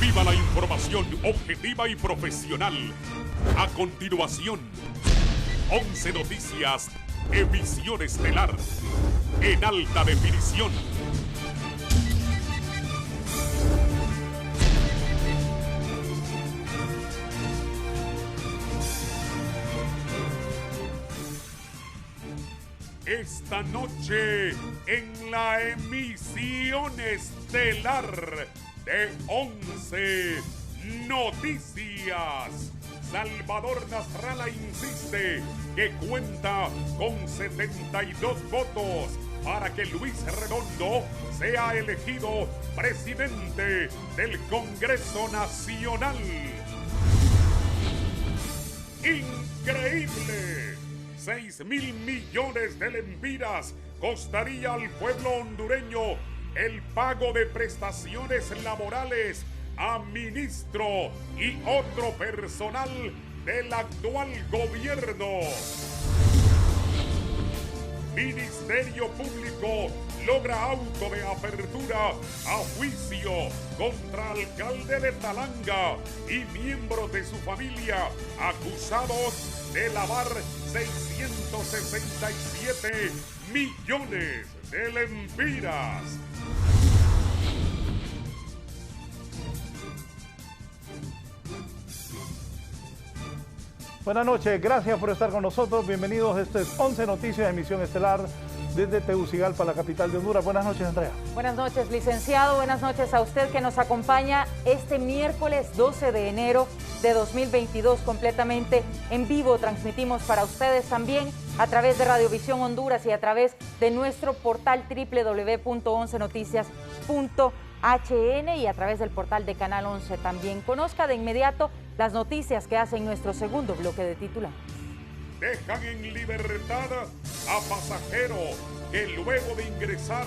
Viva la información objetiva y profesional. A continuación, 11 Noticias, emisión estelar, en alta definición. Esta noche, en la emisión estelar de 11 Noticias, Salvador Nasralla insiste que cuenta con 72 votos para que Luis Redondo sea elegido presidente del Congreso Nacional. ¡Increíble! 6.000 millones de lempiras costaría al pueblo hondureño el pago de prestaciones laborales a ministro y otro personal del actual gobierno. Ministerio Público logra auto de apertura a juicio contra alcalde de Talanga y miembros de su familia acusados de lavar 667 millones de lempiras. Buenas noches, gracias por estar con nosotros. Bienvenidos, este es 11 Noticias, emisión estelar desde Tegucigalpa, la capital de Honduras. Buenas noches, Andrea. Buenas noches, licenciado. Buenas noches a usted que nos acompaña este miércoles 12 de enero de 2022, completamente en vivo. Transmitimos para ustedes también a través de Radiovisión Honduras y a través de nuestro portal www.11noticias.hn y a través del portal de Canal 11 también. Conozca de inmediato las noticias que hacen nuestro segundo bloque de titulares. Dejan en libertad a pasajero que luego de ingresar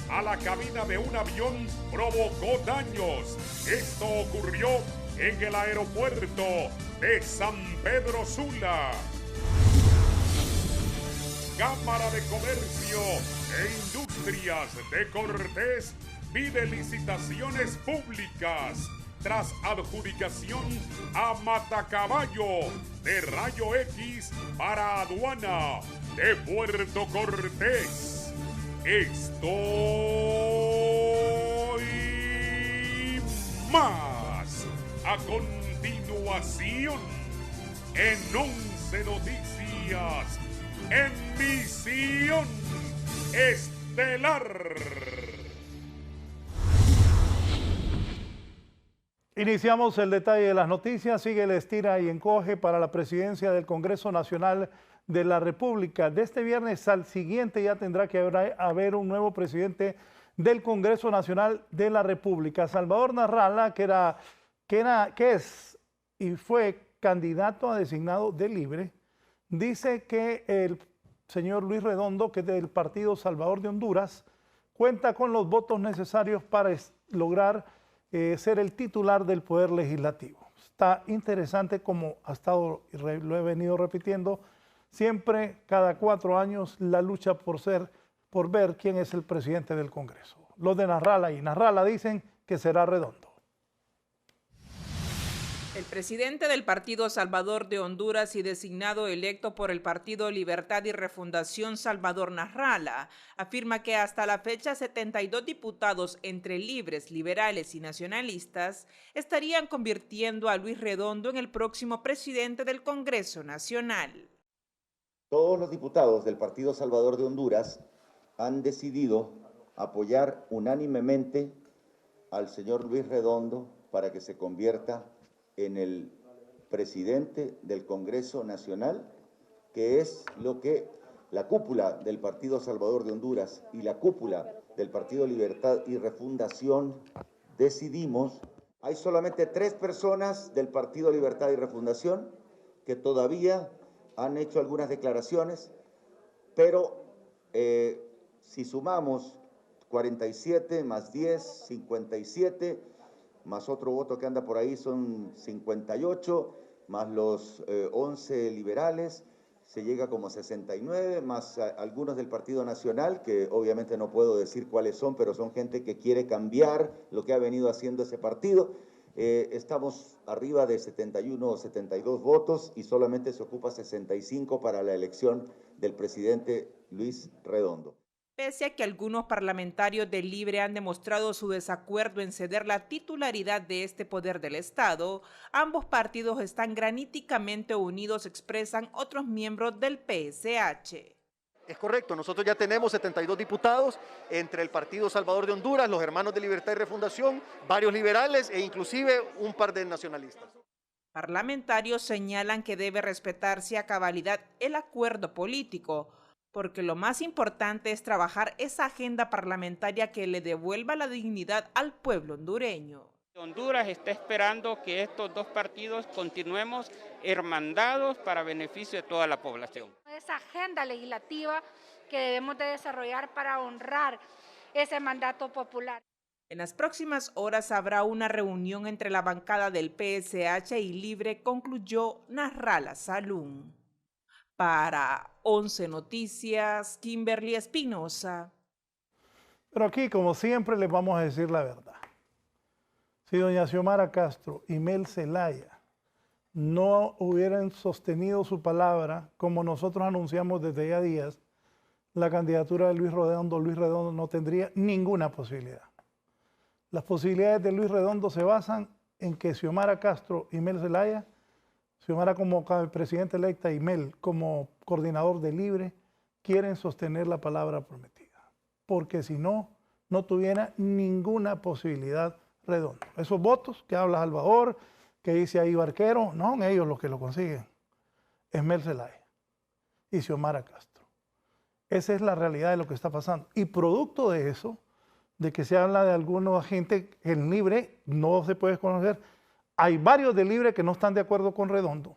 a la cabina de un avión provocó daños. Esto ocurrió en el aeropuerto de San Pedro Sula. Cámara de Comercio e Industrias de Cortés pide licitaciones públicas tras adjudicación a Matacaballo de Rayo X para aduana de Puerto Cortés. Esto y más a continuación en 11 Noticias, emisión estelar. Iniciamos el detalle de las noticias. Sigue el estira y encoge para la presidencia del Congreso Nacional de la República. De este viernes al siguiente ya tendrá que haber un nuevo presidente del Congreso Nacional de la República. Salvador Nasralla, que es y fue candidato a designado de Libre, dice que el señor Luis Redondo, que es del Partido Salvador de Honduras, cuenta con los votos necesarios para lograr ser el titular del Poder Legislativo. Está interesante como ha estado, lo he venido repitiendo, siempre cada 4 años la lucha por ver quién es el presidente del Congreso. Los de Nasralla dicen que será Redondo. El presidente del Partido Salvador de Honduras y designado electo por el Partido Libertad y Refundación, Salvador Nasralla, afirma que hasta la fecha 72 diputados entre libres, liberales y nacionalistas estarían convirtiendo a Luis Redondo en el próximo presidente del Congreso Nacional. Todos los diputados del Partido Salvador de Honduras han decidido apoyar unánimemente al señor Luis Redondo para que se convierta en el presidente del Congreso Nacional, que es lo que la cúpula del Partido Salvador de Honduras y la cúpula del Partido Libertad y Refundación decidimos. Hay solamente 3 personas del Partido Libertad y Refundación que todavía han hecho algunas declaraciones, pero si sumamos 47 más 10, 57, más otro voto que anda por ahí son 58, más los 11 liberales, se llega como a 69, más algunos del Partido Nacional, que obviamente no puedo decir cuáles son, pero son gente que quiere cambiar lo que ha venido haciendo ese partido. Estamos arriba de 71 o 72 votos y solamente se ocupa 65 para la elección del presidente Luis Redondo. Pese a que algunos parlamentarios del Libre han demostrado su desacuerdo en ceder la titularidad de este poder del Estado, ambos partidos están graníticamente unidos, expresan otros miembros del PSH. Es correcto, nosotros ya tenemos 72 diputados entre el Partido Salvador de Honduras, los Hermanos de Libertad y Refundación, varios liberales e inclusive un par de nacionalistas. Parlamentarios señalan que debe respetarse a cabalidad el acuerdo político, porque lo más importante es trabajar esa agenda parlamentaria que le devuelva la dignidad al pueblo hondureño. Honduras está esperando que estos dos partidos continuemos hermandados para beneficio de toda la población. Esa agenda legislativa que debemos de desarrollar para honrar ese mandato popular. En las próximas horas habrá una reunión entre la bancada del PSH y Libre, concluyó Nasralla Salum. Para 11 Noticias, Kimberly Espinosa. Pero aquí, como siempre, les vamos a decir la verdad. Si doña Xiomara Castro y Mel Zelaya no hubieran sostenido su palabra, como nosotros anunciamos desde ya días, la candidatura de Luis Redondo no tendría ninguna posibilidad. Las posibilidades de Luis Redondo se basan en que Xiomara Castro y Mel Zelaya, Xiomara como presidenta electa y Mel como coordinador de Libre, quieren sostener la palabra prometida. Porque si no, no tuviera ninguna posibilidad Redondo. Esos votos que habla Salvador, que dice ahí Barquero, no son ellos los que lo consiguen. Es Mel Zelaya y Xiomara Castro. Esa es la realidad de lo que está pasando. Y producto de eso, de que se habla de algunos agentes en Libre, no se puede conocer. Hay varios de Libre que no están de acuerdo con Redondo.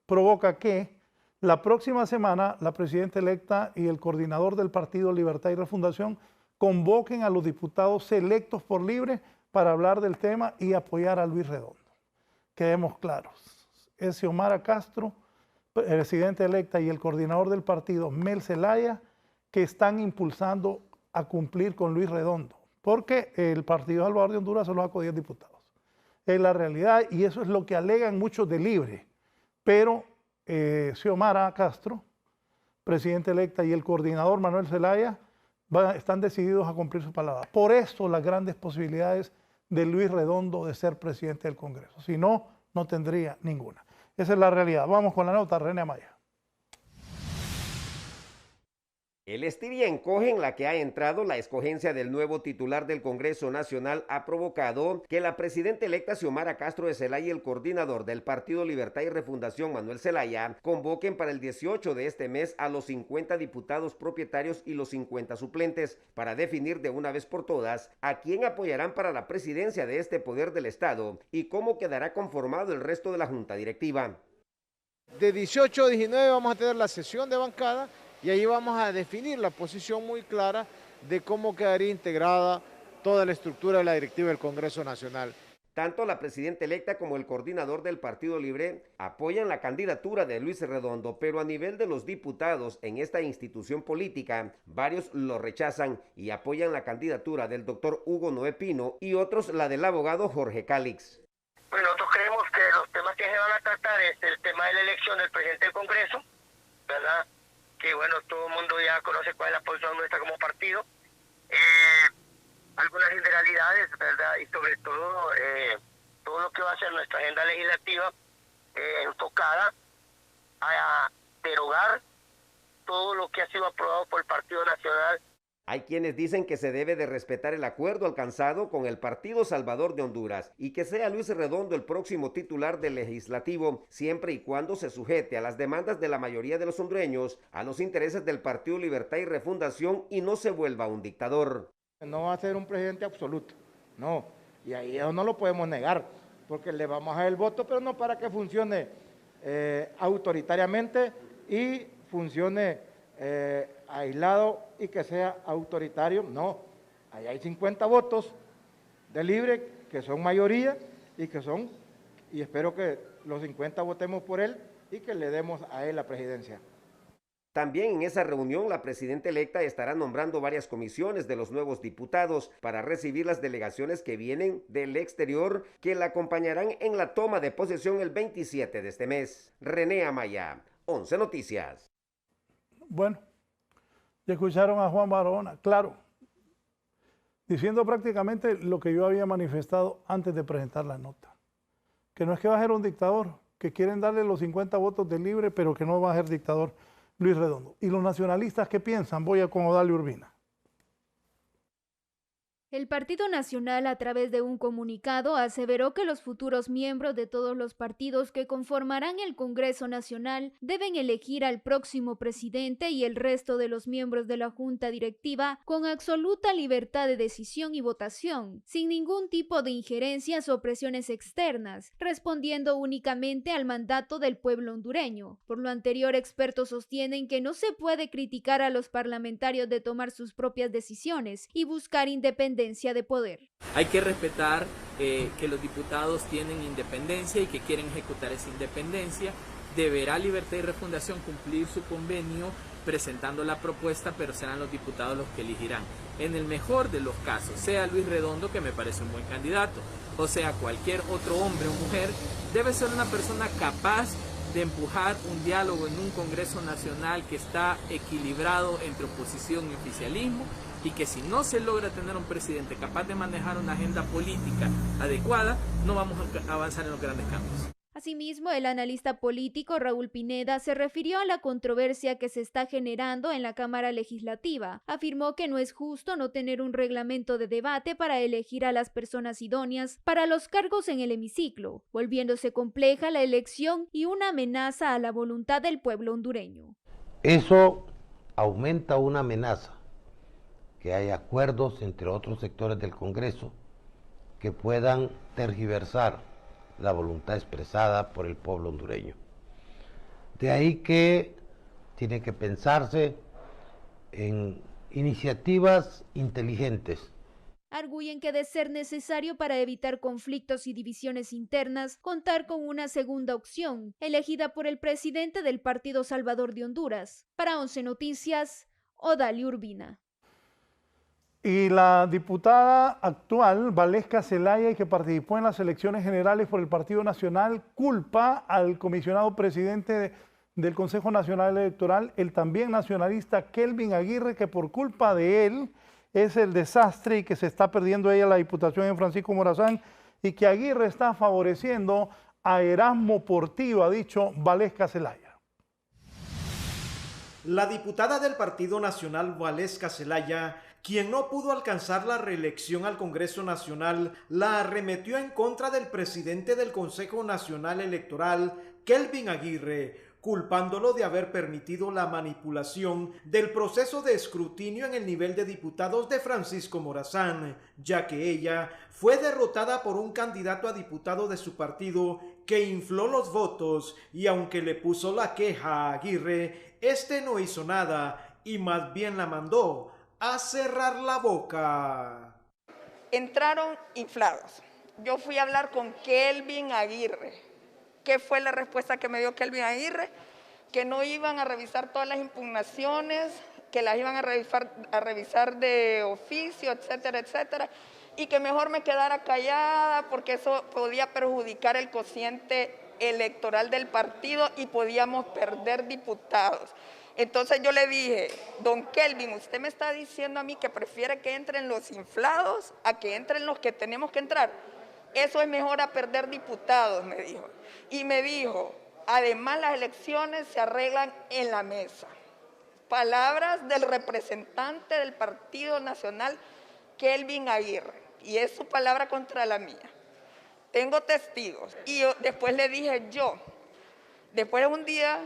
Provoca que la próxima semana la presidenta electa y el coordinador del Partido Libertad y Refundación convoquen a los diputados electos por Libre para hablar del tema y apoyar a Luis Redondo. Quedemos claros. Es Xiomara Castro, presidenta electa, y el coordinador del partido, Mel Zelaya, que están impulsando a cumplir con Luis Redondo, porque el Partido Salvador de Honduras solo sacó 10 diputados. Es la realidad y eso es lo que alegan muchos de Libre. Pero Xiomara Castro, presidenta electa, y el coordinador Manuel Zelaya están decididos a cumplir su palabra. Por eso las grandes posibilidades de Luis Redondo de ser presidente del Congreso. Si no, no tendría ninguna. Esa es la realidad. Vamos con la nota, René Amaya. El estira y encoge en la que ha entrado la escogencia del nuevo titular del Congreso Nacional ha provocado que la presidenta electa Xiomara Castro de Zelaya y el coordinador del Partido Libertad y Refundación Manuel Zelaya convoquen para el 18 de este mes a los 50 diputados propietarios y los 50 suplentes para definir de una vez por todas a quién apoyarán para la presidencia de este poder del Estado y cómo quedará conformado el resto de la junta directiva. De 18 a 19 vamos a tener la sesión de bancada y ahí vamos a definir la posición muy clara de cómo quedaría integrada toda la estructura de la directiva del Congreso Nacional. Tanto la presidenta electa como el coordinador del Partido Libre apoyan la candidatura de Luis Redondo, pero a nivel de los diputados en esta institución política, varios lo rechazan y apoyan la candidatura del doctor Hugo Noé Pino y otros la del abogado Jorge Cálix. Pues nosotros creemos que los temas que se van a tratar es el tema de la elección del presidente del Congreso, ¿verdad? Que bueno, todo el mundo ya conoce cuál es la posición nuestra como partido, algunas generalidades, ¿verdad? Y sobre todo, todo lo que va a ser nuestra agenda legislativa enfocada a derogar todo lo que ha sido aprobado por el Partido Nacional. Hay quienes dicen que se debe de respetar el acuerdo alcanzado con el Partido Salvador de Honduras y que sea Luis Redondo el próximo titular del legislativo, siempre y cuando se sujete a las demandas de la mayoría de los hondureños, a los intereses del Partido Libertad y Refundación y no se vuelva un dictador. No va a ser un presidente absoluto, no, y ahí eso no lo podemos negar, porque le vamos a dar el voto, pero no para que funcione autoritariamente y funcione aislado y que sea autoritario, no. Ahí hay 50 votos de Libre que son mayoría y espero que los 50 votemos por él y que le demos a él la presidencia. También en esa reunión la presidenta electa estará nombrando varias comisiones de los nuevos diputados para recibir las delegaciones que vienen del exterior que la acompañarán en la toma de posesión el 27 de este mes. René Amaya, 11 Noticias. Bueno, ya escucharon a Juan Barahona, claro, diciendo prácticamente lo que yo había manifestado antes de presentar la nota, que no es que va a ser un dictador, que quieren darle los 50 votos de libre, pero que no va a ser dictador Luis Redondo. ¿Y los nacionalistas qué piensan? Voy a con Odalia Urbina. El Partido Nacional, a través de un comunicado, aseveró que los futuros miembros de todos los partidos que conformarán el Congreso Nacional deben elegir al próximo presidente y el resto de los miembros de la Junta Directiva con absoluta libertad de decisión y votación, sin ningún tipo de injerencias o presiones externas, respondiendo únicamente al mandato del pueblo hondureño. Por lo anterior, expertos sostienen que no se puede criticar a los parlamentarios de tomar sus propias decisiones y buscar independencia de poder. Hay que respetar que los diputados tienen independencia y que quieren ejecutar esa independencia. Deberá Libertad y Refundación cumplir su convenio presentando la propuesta, pero serán los diputados los que elegirán. En el mejor de los casos, sea Luis Redondo, que me parece un buen candidato, o sea cualquier otro hombre o mujer, debe ser una persona capaz de empujar un diálogo en un Congreso Nacional que está equilibrado entre oposición y oficialismo, y que si no se logra tener un presidente capaz de manejar una agenda política adecuada, no vamos a avanzar en los grandes cambios. Asimismo, el analista político Raúl Pineda se refirió a la controversia que se está generando en la Cámara Legislativa. Afirmó que no es justo no tener un reglamento de debate para elegir a las personas idóneas para los cargos en el hemiciclo, volviéndose compleja la elección y una amenaza a la voluntad del pueblo hondureño. Eso aumenta una amenaza, que hay acuerdos entre otros sectores del Congreso que puedan tergiversar la voluntad expresada por el pueblo hondureño. De ahí que tiene que pensarse en iniciativas inteligentes. Arguyen que de ser necesario para evitar conflictos y divisiones internas, contar con una segunda opción, elegida por el presidente del Partido Salvador de Honduras. Para 11 Noticias, Odalia Urbina. Y la diputada actual, Valesca Zelaya, que participó en las elecciones generales por el Partido Nacional, culpa al comisionado presidente del Consejo Nacional Electoral, el también nacionalista Kelvin Aguirre, que por culpa de él es el desastre y que se está perdiendo ella la diputación en Francisco Morazán, y que Aguirre está favoreciendo a Erasmo Portillo, ha dicho Valesca Zelaya. La diputada del Partido Nacional, Valesca Zelaya, quien no pudo alcanzar la reelección al Congreso Nacional, la arremetió en contra del presidente del Consejo Nacional Electoral, Kelvin Aguirre, culpándolo de haber permitido la manipulación del proceso de escrutinio en el nivel de diputados de Francisco Morazán, ya que ella fue derrotada por un candidato a diputado de su partido que infló los votos, y aunque le puso la queja a Aguirre, este no hizo nada y más bien la mandó a cerrar la boca. Entraron inflados. Yo fui a hablar con Kelvin Aguirre. ¿Qué fue la respuesta que me dio Kelvin Aguirre? Que no iban a revisar todas las impugnaciones, que las iban a revisar de oficio, etcétera, etcétera, y que mejor me quedara callada porque eso podía perjudicar el cociente electoral del partido y podíamos perder diputados. Entonces yo le dije, don Kelvin, usted me está diciendo a mí que prefiere que entren los inflados a que entren los que tenemos que entrar. Eso es mejor a perder diputados, me dijo. Y me dijo, además las elecciones se arreglan en la mesa. Palabras del representante del Partido Nacional, Kelvin Aguirre. Y es su palabra contra la mía. Tengo testigos. Y después le dije después de un día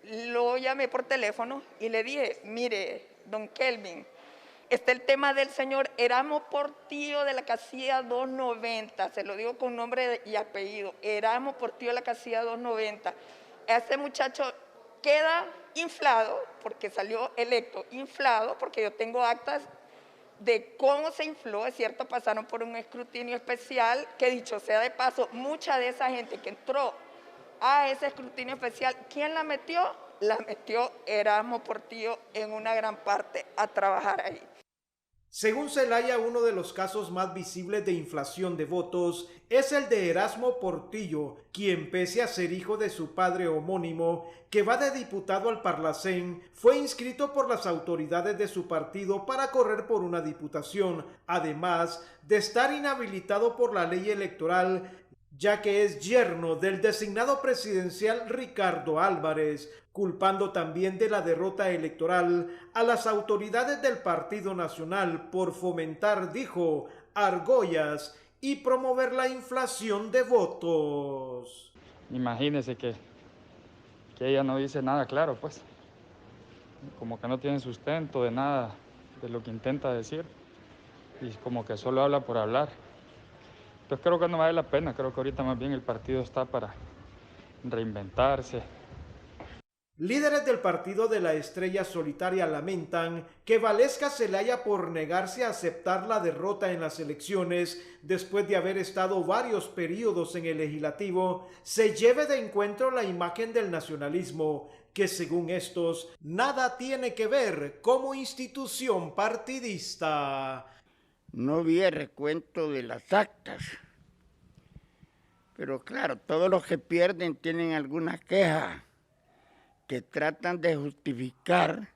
lo llamé por teléfono y le dije, mire, don Kelvin, está el tema del señor Erasmo Portillo de la casilla 290, se lo digo con nombre y apellido, Erasmo Portillo de la casilla 290. Este muchacho queda inflado, porque salió electo inflado, porque yo tengo actas de cómo se infló, es cierto, pasaron por un escrutinio especial, que dicho sea de paso, mucha de esa gente que entró a ese escrutinio especial, ¿quién la metió? la metió Erasmo Portillo en una gran parte a trabajar ahí. Según Zelaya, uno de los casos más visibles de inflación de votos es el de Erasmo Portillo, quien pese a ser hijo de su padre homónimo, que va de diputado al Parlacén, fue inscrito por las autoridades de su partido para correr por una diputación, además de estar inhabilitado por la ley electoral, ya que es yerno del designado presidencial Ricardo Álvarez, culpando también de la derrota electoral a las autoridades del Partido Nacional por fomentar, dijo, argollas y promover la inflación de votos. Imagínese que ella no dice nada claro, pues, como que no tiene sustento de nada de lo que intenta decir y como que solo habla por hablar. Pues creo que no vale la pena, creo que ahorita más bien el partido está para reinventarse. Líderes del Partido de la Estrella Solitaria lamentan que Valesca Zelaya, por negarse a aceptar la derrota en las elecciones después de haber estado varios periodos en el legislativo, se lleve de encuentro la imagen del nacionalismo, que según estos nada tiene que ver como institución partidista. No vi el recuento de las actas, pero claro, todos los que pierden tienen alguna queja que tratan de justificar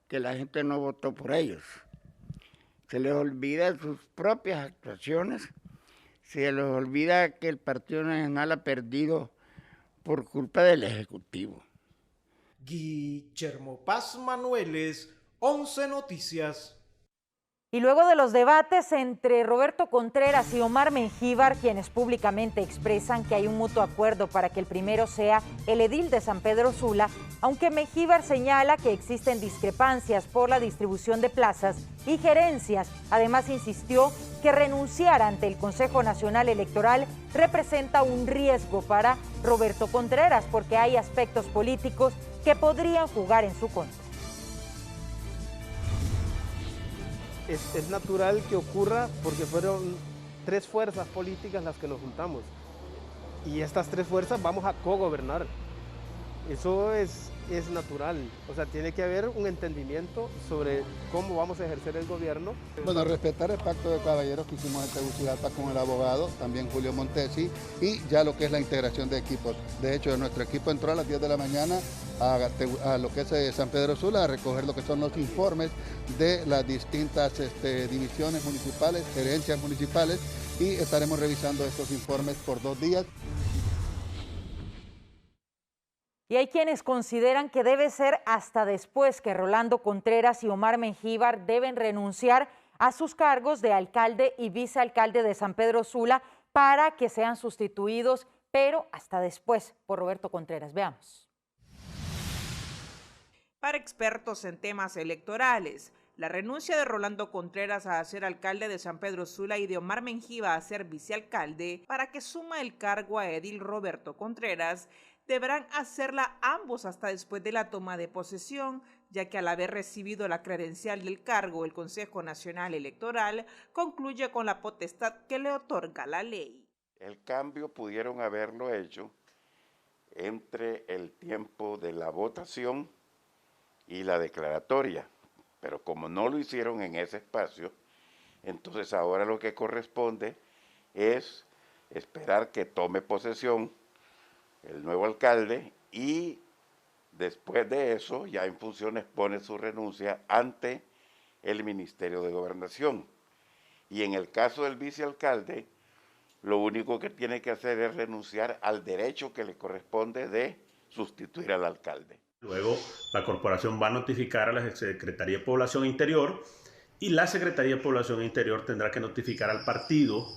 que la gente no votó por ellos. Se les olvida sus propias actuaciones, se les olvida que el Partido Nacional ha perdido por culpa del Ejecutivo. Guillermo Paz Manueles, 11 Noticias. Y luego de los debates entre Roberto Contreras y Omar Mengíbar, quienes públicamente expresan que hay un mutuo acuerdo para que el primero sea el edil de San Pedro Sula, aunque Mengíbar señala que existen discrepancias por la distribución de plazas y gerencias. Además, insistió que renunciar ante el Consejo Nacional Electoral representa un riesgo para Roberto Contreras, porque hay aspectos políticos que podrían jugar en su contra. Es natural que ocurra porque fueron 3 fuerzas políticas las que nos juntamos y estas 3 fuerzas vamos a cogobernar. Eso es natural, o sea, tiene que haber un entendimiento sobre cómo vamos a ejercer el gobierno. Bueno, respetar el pacto de caballeros que hicimos en Tegucigalpa con el abogado, también Julio Montesi, y ya lo que es la integración de equipos. De hecho, nuestro equipo entró a las 10 de la mañana a lo que es San Pedro Sula a recoger lo que son los informes de las distintas divisiones municipales, gerencias municipales, y estaremos revisando estos informes por 2 días. Y hay quienes consideran que debe ser hasta después que Rolando Contreras y Omar Mengíbar deben renunciar a sus cargos de alcalde y vicealcalde de San Pedro Sula para que sean sustituidos, pero hasta después por Roberto Contreras. Veamos. Para expertos en temas electorales, la renuncia de Rolando Contreras a ser alcalde de San Pedro Sula y de Omar Mengíbar a ser vicealcalde para que suma el cargo a edil Roberto Contreras deberán hacerla ambos hasta después de la toma de posesión, ya que al haber recibido la credencial del cargo, el Consejo Nacional Electoral concluye con la potestad que le otorga la ley. El cambio pudieron haberlo hecho entre el tiempo de la votación y la declaratoria, pero como no lo hicieron en ese espacio, entonces ahora lo que corresponde es esperar que tome posesión el nuevo alcalde y después de eso ya en funciones pone su renuncia ante el Ministerio de Gobernación. Y en el caso del vicealcalde, lo único que tiene que hacer es renunciar al derecho que le corresponde de sustituir al alcalde. Luego la corporación va a notificar a la Secretaría de Población Interior y la Secretaría de Población Interior tendrá que notificar al partido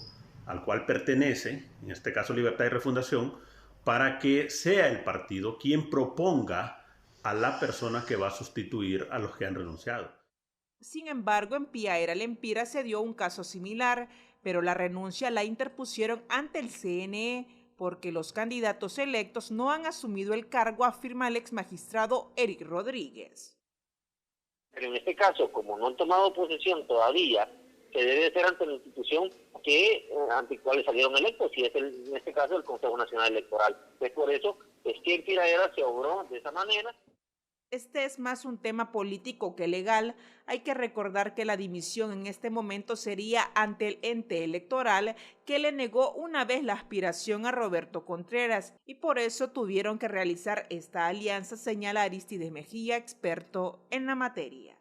al cual pertenece, en este caso Libertad y Refundación, para que sea el partido quien proponga a la persona que va a sustituir a los que han renunciado. Sin embargo, en Piaera Lempira se dio un caso similar, pero la renuncia la interpusieron ante el CNE porque los candidatos electos no han asumido el cargo, afirma el ex magistrado Eric Rodríguez. Pero en este caso, como no han tomado posesión todavía, se debe ser ante la institución ante cuales salieron electos, y es en este caso el Consejo Nacional Electoral. Por eso es que en Piaera se obró de esa manera. Este es más un tema político que legal. Hay que recordar que la dimisión en este momento sería ante el ente electoral que le negó una vez la aspiración a Roberto Contreras y por eso tuvieron que realizar esta alianza, señala Aristides Mejía, experto en la materia.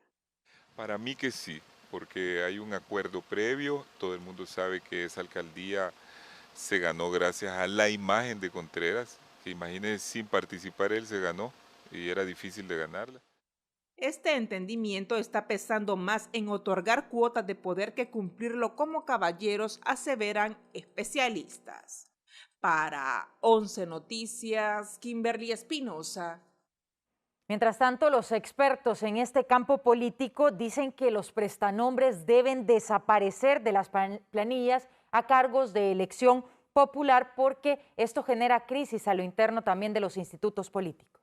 Para mí que sí, porque hay un acuerdo previo, todo el mundo sabe que esa alcaldía se ganó gracias a la imagen de Contreras, que imagínense, sin participar él se ganó. Y era difícil de ganarla. Este entendimiento está pesando más en otorgar cuotas de poder que cumplirlo como caballeros, aseveran especialistas. Para 11 Noticias, Kimberly Espinosa. Mientras tanto, los expertos en este campo político dicen que los prestanombres deben desaparecer de las planillas a cargos de elección popular porque esto genera crisis a lo interno también de los institutos políticos.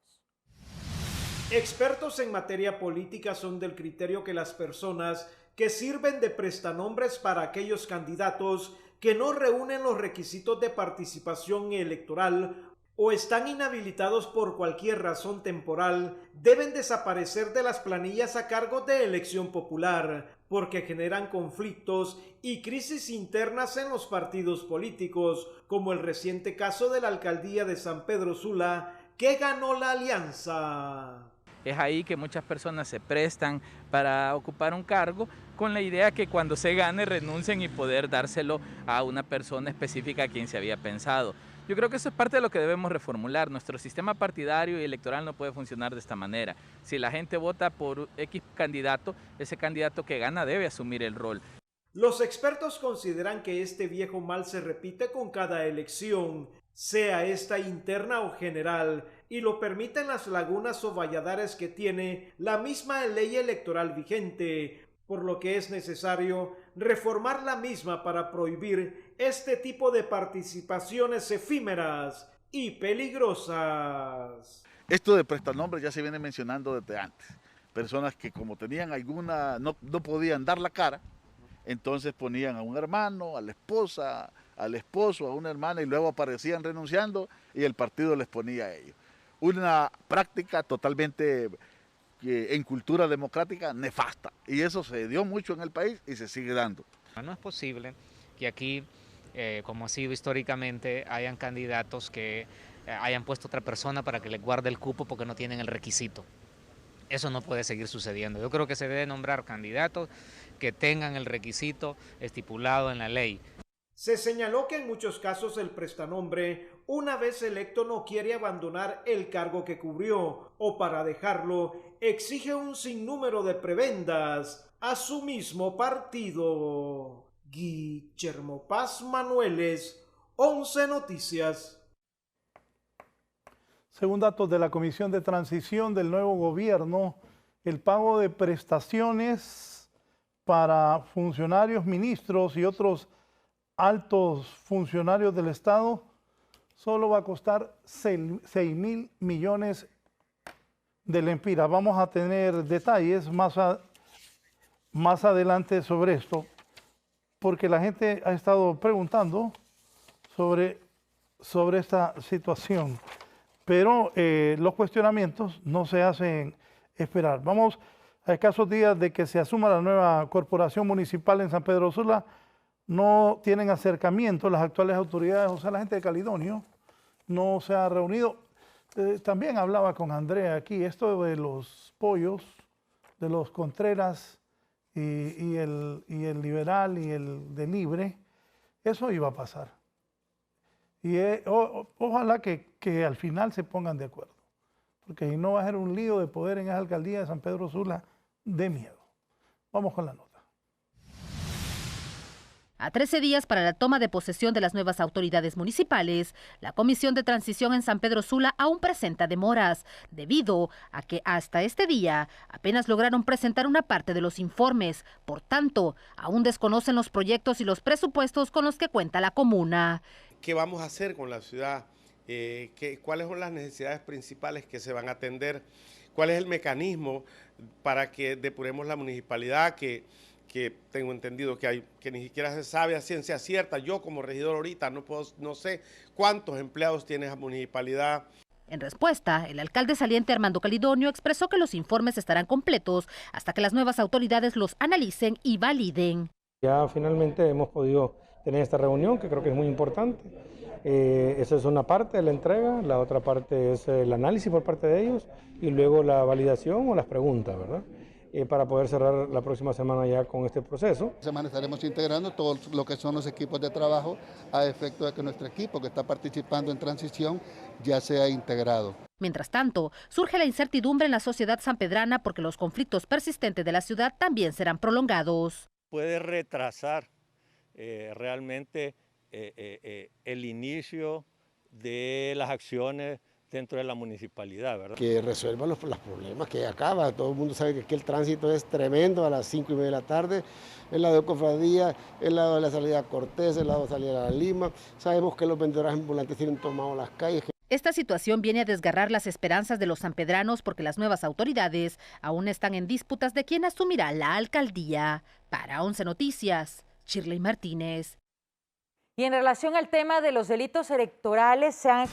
Expertos en materia política son del criterio que las personas que sirven de prestanombres para aquellos candidatos que no reúnen los requisitos de participación electoral o están inhabilitados por cualquier razón temporal deben desaparecer de las planillas a cargo de elección popular porque generan conflictos y crisis internas en los partidos políticos, como el reciente caso de la alcaldía de San Pedro Sula, que ganó la alianza. Es ahí que muchas personas se prestan para ocupar un cargo con la idea que cuando se gane renuncien y poder dárselo a una persona específica a quien se había pensado. Yo creo que eso es parte de lo que debemos reformular. Nuestro sistema partidario y electoral no puede funcionar de esta manera. Si la gente vota por X candidato, ese candidato que gana debe asumir el rol. Los expertos consideran que este viejo mal se repite con cada elección, sea esta interna o general, y lo permiten las lagunas o valladares que tiene la misma ley electoral vigente, por lo que es necesario reformar la misma para prohibir este tipo de participaciones efímeras y peligrosas. Esto de prestanombres ya se viene mencionando desde antes. Personas que como tenían alguna, no podían dar la cara, entonces ponían a un hermano, a la esposa, al esposo, a una hermana y luego aparecían renunciando y el partido les ponía a ellos. Una práctica totalmente en cultura democrática nefasta y eso se dio mucho en el país y se sigue dando. No es posible que aquí, como ha sido históricamente, hayan candidatos que hayan puesto otra persona para que les guarde el cupo porque no tienen el requisito. Eso no puede seguir sucediendo. Yo creo que se debe nombrar candidatos que tengan el requisito estipulado en la ley. Se señaló que en muchos casos el prestanombre, una vez electo, no quiere abandonar el cargo que cubrió o para dejarlo exige un sinnúmero de prebendas a su mismo partido. Guillermo Paz Manueles, 11 Noticias. Según datos de la Comisión de Transición del nuevo gobierno, el pago de prestaciones para funcionarios, ministros y otros altos funcionarios del Estado solo va a costar 6.000 millones de lempiras. Vamos a tener detalles más adelante sobre esto, porque la gente ha estado preguntando sobre esta situación, pero los cuestionamientos no se hacen esperar. Vamos a escasos días de que se asuma la nueva corporación municipal en San Pedro Sula. No tienen acercamiento las actuales autoridades, o sea, la gente de Calidonio no se ha reunido. También hablaba con Andrea aquí, esto de los pollos, de los Contreras y el liberal y el de libre, eso iba a pasar. Y ojalá que al final se pongan de acuerdo, porque no va a ser un lío de poder en esa alcaldía de San Pedro Sula de miedo. Vamos con la nota. A 13 días para la toma de posesión de las nuevas autoridades municipales, la Comisión de Transición en San Pedro Sula aún presenta demoras, debido a que hasta este día apenas lograron presentar una parte de los informes. Por tanto, aún desconocen los proyectos y los presupuestos con los que cuenta la comuna. ¿Qué vamos a hacer con la ciudad? ¿Cuáles son las necesidades principales que se van a atender? ¿Cuál es el mecanismo para que depuremos la municipalidad que tengo entendido que ni siquiera se sabe a ciencia cierta? Yo como regidor ahorita no sé cuántos empleados tiene esa municipalidad. En respuesta, el alcalde saliente Armando Calidonio expresó que los informes estarán completos hasta que las nuevas autoridades los analicen y validen. Ya finalmente hemos podido tener esta reunión, que creo que es muy importante. Esa es una parte de la entrega, la otra parte es el análisis por parte de ellos y luego la validación o las preguntas, ¿verdad? Para poder cerrar la próxima semana ya con este proceso. Esta semana estaremos integrando todo lo que son los equipos de trabajo a efecto de que nuestro equipo que está participando en transición ya sea integrado. Mientras tanto, surge la incertidumbre en la sociedad sanpedrana porque los conflictos persistentes de la ciudad también serán prolongados. Puede retrasar realmente el inicio de las acciones dentro de la municipalidad, ¿verdad? Que resuelva los problemas que acaba. Todo el mundo sabe que aquí el tránsito es tremendo a las 5:30 de la tarde, el lado de Cofradía, el lado de la salida a Cortés, el lado de salida a Lima. Sabemos que los vendedores ambulantes tienen tomado las calles. Esta situación viene a desgarrar las esperanzas de los sanpedranos porque las nuevas autoridades aún están en disputas de quién asumirá la alcaldía. Para 11 Noticias, Shirley Martínez. Y en relación al tema de los delitos electorales, se han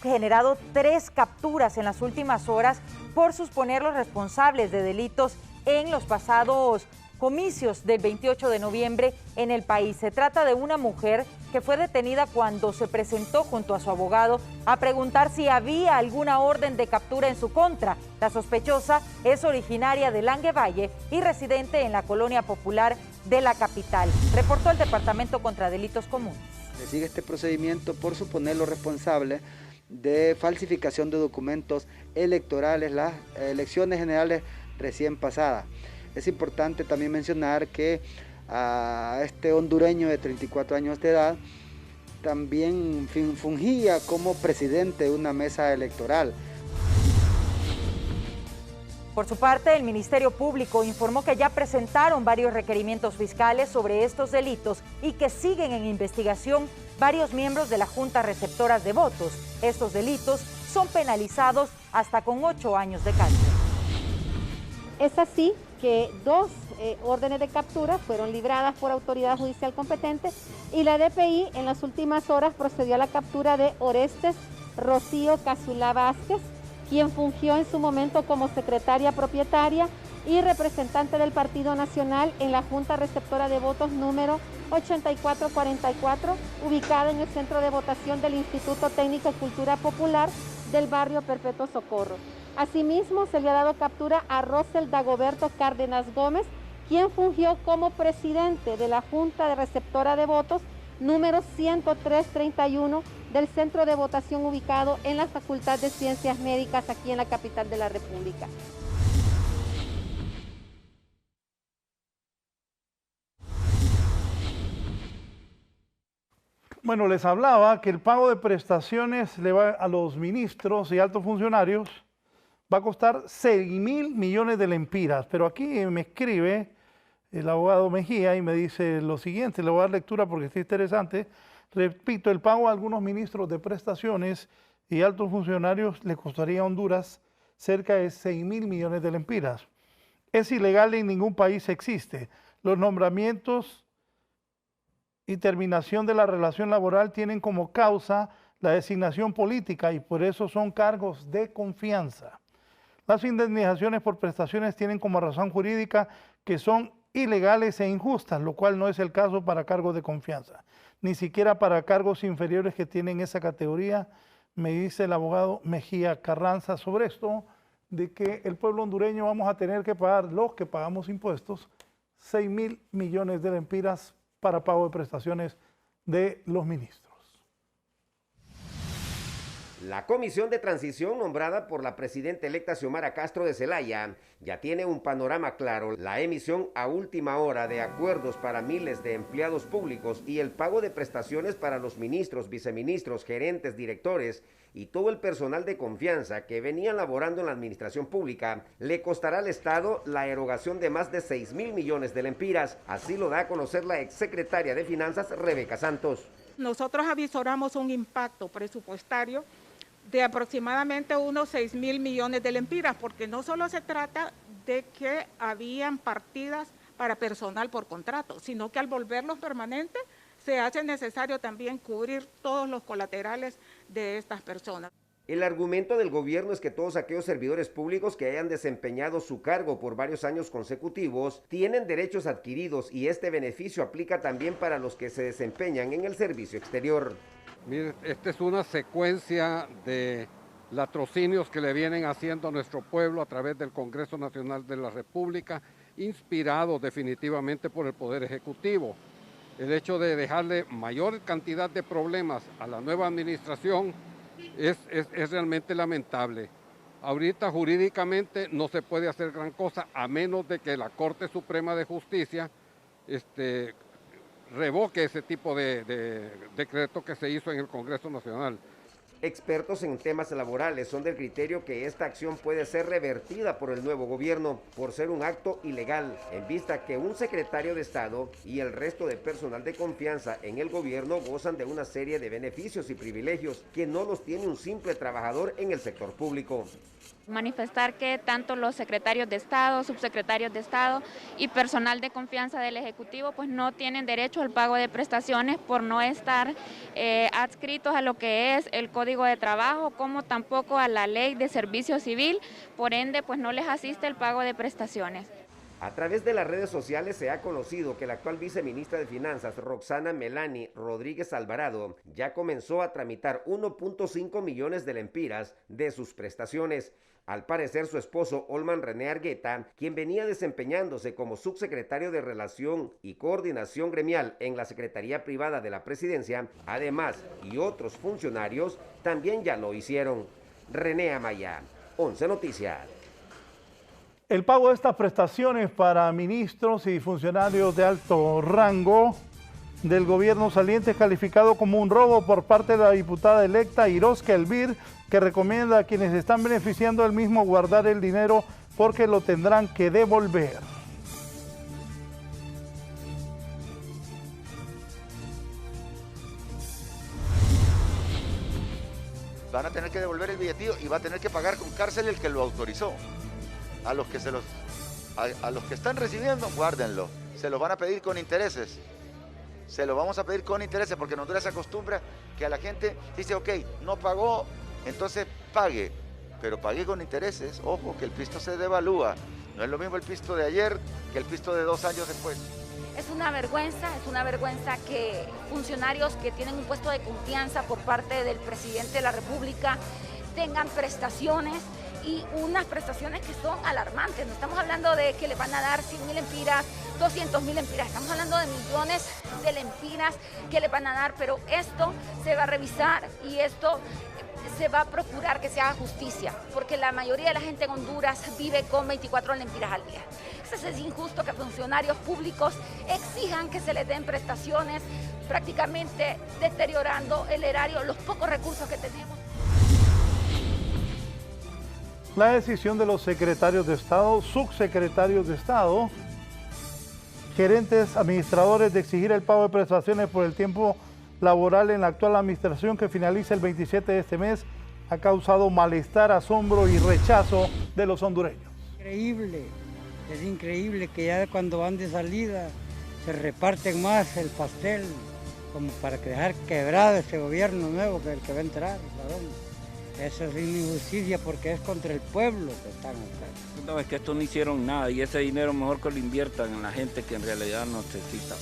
generado 3 capturas en las últimas horas por suponer los responsables de delitos en los pasados comicios del 28 de noviembre en el país. Se trata de una mujer que fue detenida cuando se presentó junto a su abogado a preguntar si había alguna orden de captura en su contra. La sospechosa es originaria de Languevalle y residente en la colonia popular de la capital. Reportó el Departamento contra Delitos Comunes. Se sigue este procedimiento por suponerlo responsable de falsificación de documentos electorales, las elecciones generales recién pasadas. Es importante también mencionar que a este hondureño de 34 años de edad también fungía como presidente de una mesa electoral. Por su parte, el Ministerio Público informó que ya presentaron varios requerimientos fiscales sobre estos delitos y que siguen en investigación varios miembros de la Junta Receptoras de Votos. Estos delitos son penalizados hasta con 8 años de cárcel. Es así que 2 órdenes de captura fueron libradas por autoridad judicial competente y la DPI en las últimas horas procedió a la captura de Orestes Rocío Cazulá Vázquez, quien fungió en su momento como secretaria propietaria y representante del Partido Nacional en la Junta Receptora de Votos número 8444, ubicada en el centro de votación del Instituto Técnico Cultura Popular del barrio Perpetuo Socorro. Asimismo, se le ha dado captura a Rosel Dagoberto Cárdenas Gómez, quien fungió como presidente de la Junta de Receptora de Votos número 10331 del centro de votación ubicado en la Facultad de Ciencias Médicas aquí en la capital de la República. Bueno, les hablaba que el pago de prestaciones le va a los ministros y altos funcionarios va a costar 6.000 millones de lempiras, pero aquí me escribe el abogado Mejía y me dice lo siguiente, le voy a dar lectura porque está interesante. Repito, el pago a algunos ministros de prestaciones y altos funcionarios le costaría a Honduras cerca de 6.000 millones de lempiras. Es ilegal, en ningún país existe. Los nombramientos y terminación de la relación laboral tienen como causa la designación política y por eso son cargos de confianza. Las indemnizaciones por prestaciones tienen como razón jurídica que son ilegales e injustas, lo cual no es el caso para cargos de confianza, ni siquiera para cargos inferiores que tienen esa categoría, me dice el abogado Mejía Carranza sobre esto, de que el pueblo hondureño vamos a tener que pagar, los que pagamos impuestos, 6.000 millones de lempiras para pago de prestaciones de los ministros. La comisión de transición nombrada por la presidenta electa Xiomara Castro de Zelaya ya tiene un panorama claro. La emisión a última hora de acuerdos para miles de empleados públicos y el pago de prestaciones para los ministros, viceministros, gerentes, directores y todo el personal de confianza que venían laborando en la administración pública le costará al Estado la erogación de más de 6.000 millones de lempiras. Así lo da a conocer la exsecretaria de Finanzas, Rebeca Santos. Nosotros avisoramos un impacto presupuestario de aproximadamente unos 6.000 millones de lempiras, porque no solo se trata de que habían partidas para personal por contrato, sino que al volverlos permanentes se hace necesario también cubrir todos los colaterales de estas personas. El argumento del gobierno es que todos aquellos servidores públicos que hayan desempeñado su cargo por varios años consecutivos tienen derechos adquiridos y este beneficio aplica también para los que se desempeñan en el servicio exterior. Mire, esta es una secuencia de latrocinios que le vienen haciendo a nuestro pueblo a través del Congreso Nacional de la República, inspirado definitivamente por el Poder Ejecutivo. El hecho de dejarle mayor cantidad de problemas a la nueva administración es realmente lamentable. Ahorita jurídicamente no se puede hacer gran cosa a menos de que la Corte Suprema de Justicia revoque ese tipo de decreto que se hizo en el Congreso Nacional. Expertos en temas laborales son del criterio que esta acción puede ser revertida por el nuevo gobierno por ser un acto ilegal, en vista que un secretario de Estado y el resto de personal de confianza en el gobierno gozan de una serie de beneficios y privilegios que no los tiene un simple trabajador en el sector público. Manifestar que tanto los secretarios de Estado, subsecretarios de Estado y personal de confianza del Ejecutivo pues no tienen derecho al pago de prestaciones por no estar adscritos a lo que es el Código de Trabajo, como tampoco a la Ley de Servicio Civil, por ende pues no les asiste el pago de prestaciones. A través de las redes sociales se ha conocido que la actual viceministra de Finanzas, Roxana Melani Rodríguez Alvarado, ya comenzó a tramitar 1.5 millones de lempiras de sus prestaciones. Al parecer, su esposo, Olman René Argueta, quien venía desempeñándose como subsecretario de Relación y Coordinación Gremial en la Secretaría Privada de la Presidencia, además, y otros funcionarios, también ya lo hicieron. René Amaya, 11 Noticias. El pago de estas prestaciones para ministros y funcionarios de alto rango del gobierno saliente es calificado como un robo por parte de la diputada electa Iroska Elvir, que recomienda a quienes están beneficiando del mismo guardar el dinero porque lo tendrán que devolver. Van a tener que devolver el billetillo y va a tener que pagar con cárcel el que lo autorizó. A los que están recibiendo, guárdenlo. Se los van a pedir con intereses. Se lo vamos a pedir con intereses porque en Honduras se acostumbra que a la gente dice, ok, no pagó, entonces pague. Pero pague con intereses. Ojo, que el pisto se devalúa. No es lo mismo el pisto de ayer que el pisto de 2 años después. Es una vergüenza que funcionarios que tienen un puesto de confianza por parte del presidente de la República tengan prestaciones y unas prestaciones que son alarmantes. No estamos hablando de que le van a dar 100.000 lempiras, 200.000 lempiras, estamos hablando de millones de lempiras que le van a dar, pero esto se va a revisar y esto se va a procurar que se haga justicia, porque la mayoría de la gente en Honduras vive con 24 lempiras al día. Es injusto que funcionarios públicos exijan que se les den prestaciones, prácticamente deteriorando el erario, los pocos recursos que tenemos. La decisión de los secretarios de Estado, subsecretarios de Estado, gerentes, administradores de exigir el pago de prestaciones por el tiempo laboral en la actual administración que finaliza el 27 de este mes ha causado malestar, asombro y rechazo de los hondureños. Es increíble que ya cuando van de salida se reparten más el pastel como para dejar quebrado este gobierno nuevo que el que va a entrar, ¿verdad? Eso es injusticia porque es contra el pueblo que están acá. No, es que esto no hicieron nada y ese dinero mejor que lo inviertan en la gente que en realidad no necesita.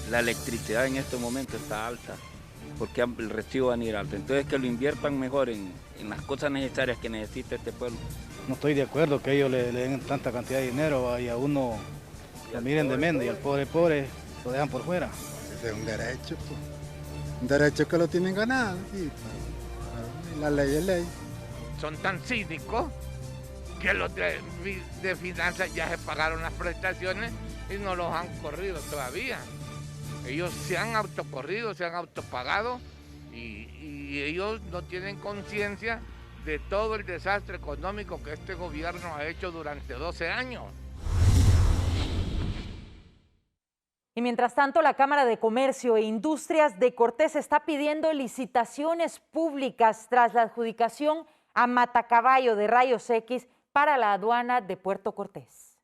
La electricidad en este momento está alta porque el recibo va a ir alto. Entonces que lo inviertan mejor en las cosas necesarias que necesita este pueblo. No estoy de acuerdo que ellos le den tanta cantidad de dinero y a uno lo miren de menos y al pobre lo dejan por fuera. Ese es un derecho, pues. Un derecho que lo tienen ganado. La ley es ley. Son tan cínicos que los de finanzas ya se pagaron las prestaciones y no los han corrido todavía. Ellos se han autocorrido, se han autopagado y ellos no tienen conciencia de todo el desastre económico que este gobierno ha hecho durante 12 años. Y mientras tanto, la Cámara de Comercio e Industrias de Cortés está pidiendo licitaciones públicas tras la adjudicación a Matacaballo de Rayos X para la aduana de Puerto Cortés.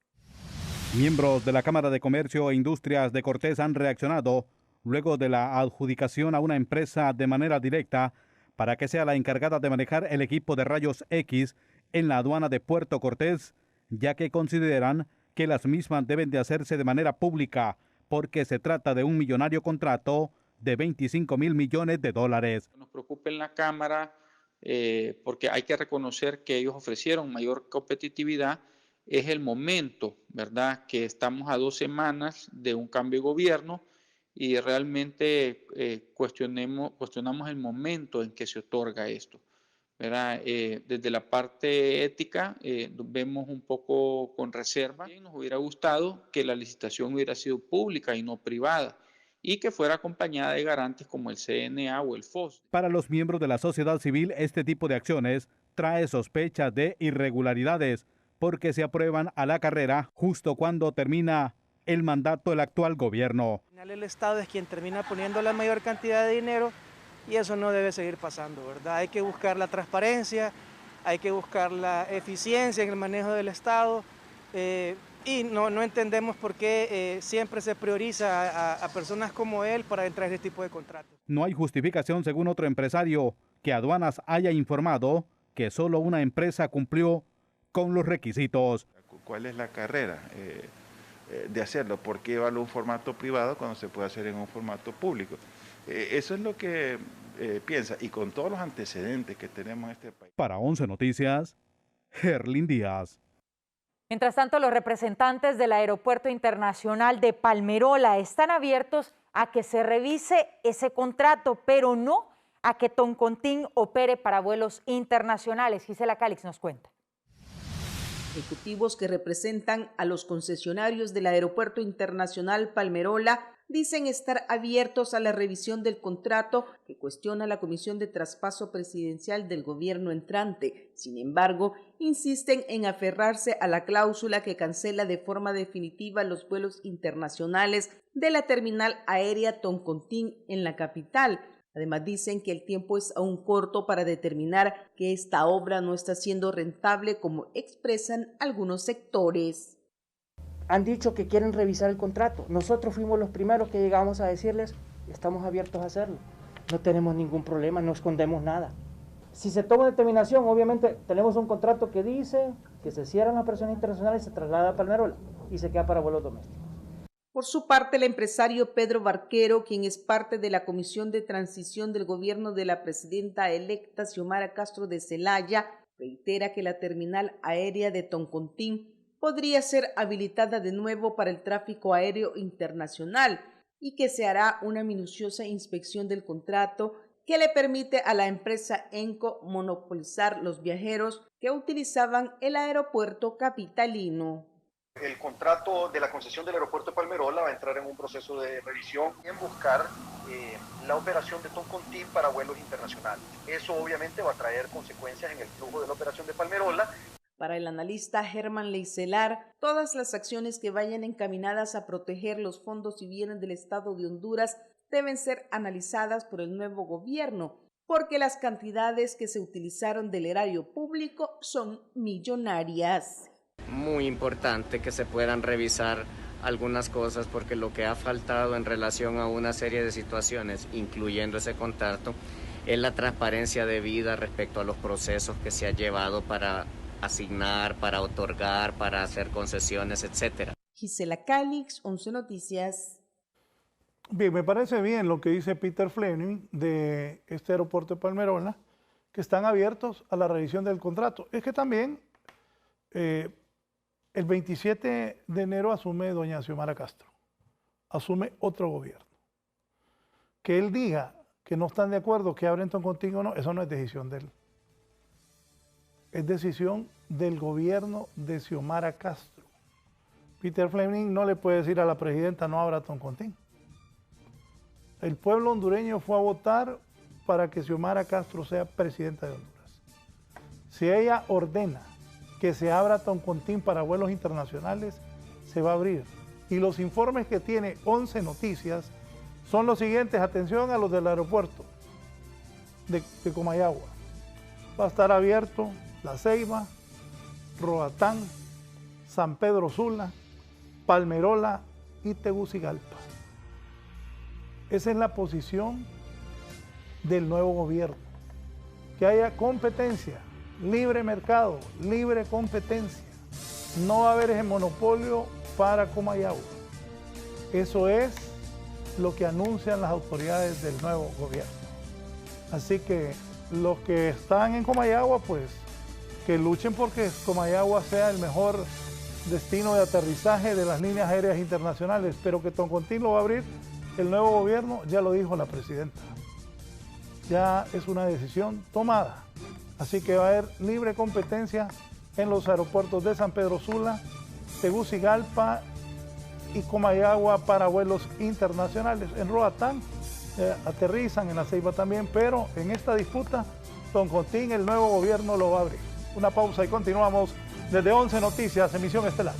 Miembros de la Cámara de Comercio e Industrias de Cortés han reaccionado luego de la adjudicación a una empresa de manera directa para que sea la encargada de manejar el equipo de rayos X en la aduana de Puerto Cortés, ya que consideran que las mismas deben de hacerse de manera pública, porque se trata de un millonario contrato de 25.000 millones de dólares. Nos preocupa en la Cámara porque hay que reconocer que ellos ofrecieron mayor competitividad. Es el momento, ¿verdad?, que estamos a 2 semanas de un cambio de gobierno y realmente cuestionamos el momento en que se otorga esto, ¿verdad? Desde la parte ética vemos un poco con reserva. Nos hubiera gustado que la licitación hubiera sido pública y no privada, y que fuera acompañada de garantes como el CNA o el FOS. Para los miembros de la sociedad civil, este tipo de acciones trae sospecha de irregularidades, porque se aprueban a la carrera justo cuando termina el mandato del actual gobierno. El Estado es quien termina poniendo la mayor cantidad de dinero y eso no debe seguir pasando, ¿verdad? Hay que buscar la transparencia, hay que buscar la eficiencia en el manejo del Estado y no entendemos por qué siempre se prioriza a personas como él para entrar en este tipo de contratos. No hay justificación, según otro empresario, que Aduanas haya informado que solo una empresa cumplió con los requisitos. ¿Cuál es la carrera de hacerlo? ¿Por qué llevarlo a un formato privado cuando se puede hacer en un formato público? Eso es lo que piensa, y con todos los antecedentes que tenemos en este país. Para 11 Noticias, Gerlin Díaz. Mientras tanto, los representantes del Aeropuerto Internacional de Palmerola están abiertos a que se revise ese contrato, pero no a que Toncontín opere para vuelos internacionales. Gisela Calix nos cuenta. Ejecutivos que representan a los concesionarios del Aeropuerto Internacional Palmerola dicen estar abiertos a la revisión del contrato que cuestiona la Comisión de Traspaso Presidencial del gobierno entrante. Sin embargo, insisten en aferrarse a la cláusula que cancela de forma definitiva los vuelos internacionales de la terminal aérea Toncontín en la capital. Además, dicen que el tiempo es aún corto para determinar que esta obra no está siendo rentable, como expresan algunos sectores. Han dicho que quieren revisar el contrato. Nosotros fuimos los primeros que llegamos a decirles, estamos abiertos a hacerlo. No tenemos ningún problema, no escondemos nada. Si se toma determinación, obviamente tenemos un contrato que dice que se cierran las operaciones internacionales y se traslada a Palmerola y se queda para vuelos domésticos. Por su parte, el empresario Pedro Barquero, quien es parte de la Comisión de Transición del gobierno de la presidenta electa Xiomara Castro de Celaya, reitera que la terminal aérea de Toncontín podría ser habilitada de nuevo para el tráfico aéreo internacional y que se hará una minuciosa inspección del contrato que le permite a la empresa ENCO monopolizar los viajeros que utilizaban el aeropuerto capitalino. El contrato de la concesión del aeropuerto de Palmerola va a entrar en un proceso de revisión y en buscar la operación de Toncontín para vuelos internacionales. Eso obviamente va a traer consecuencias en el flujo de la operación de Palmerola. Para el analista Germán Leicelar, todas las acciones que vayan encaminadas a proteger los fondos y bienes del Estado de Honduras deben ser analizadas por el nuevo gobierno, porque las cantidades que se utilizaron del erario público son millonarias. Muy importante que se puedan revisar algunas cosas, porque lo que ha faltado en relación a una serie de situaciones, incluyendo ese contrato, es la transparencia debida respecto a los procesos que se ha llevado para asignar, para otorgar, para hacer concesiones, etcétera. Gisela Calix, 11 Noticias. Bien, me parece bien lo que dice Peter Fleming de este aeropuerto de Palmerola, que están abiertos a la revisión del contrato. Es que también el 27 de enero asume doña Xiomara Castro, asume otro gobierno. Que él diga que no están de acuerdo que abren Toncontín o no, eso no es decisión de él. Es decisión del gobierno de Xiomara Castro. Peter Fleming no le puede decir a la presidenta no abra Toncontín. El pueblo hondureño fue a votar para que Xiomara Castro sea presidenta de Honduras. Si ella ordena que se abra Toncontín para vuelos internacionales, se va a abrir. Y los informes que tiene 11 Noticias son los siguientes. Atención a los del aeropuerto de Comayagua. Va a estar abierto La Ceiba, Roatán, San Pedro Sula, Palmerola y Tegucigalpa. Esa es la posición del nuevo gobierno. que haya competencia, libre mercado, libre competencia. No va a haber ese monopolio para Comayagua. Eso es lo que anuncian las autoridades del nuevo gobierno. Así que los que están en Comayagua, pues que luchen porque Comayagua sea el mejor destino de aterrizaje de las líneas aéreas internacionales, pero que Toncontín lo va a abrir el nuevo gobierno, ya lo dijo la presidenta. Ya es una decisión tomada. Así que va a haber libre competencia en los aeropuertos de San Pedro Sula, Tegucigalpa y Comayagua para vuelos internacionales. En Roatán aterrizan, en La Ceiba también, pero en esta disputa Toncontín, el nuevo gobierno lo va a abrir. Una pausa y continuamos desde 11 Noticias, emisión estelar.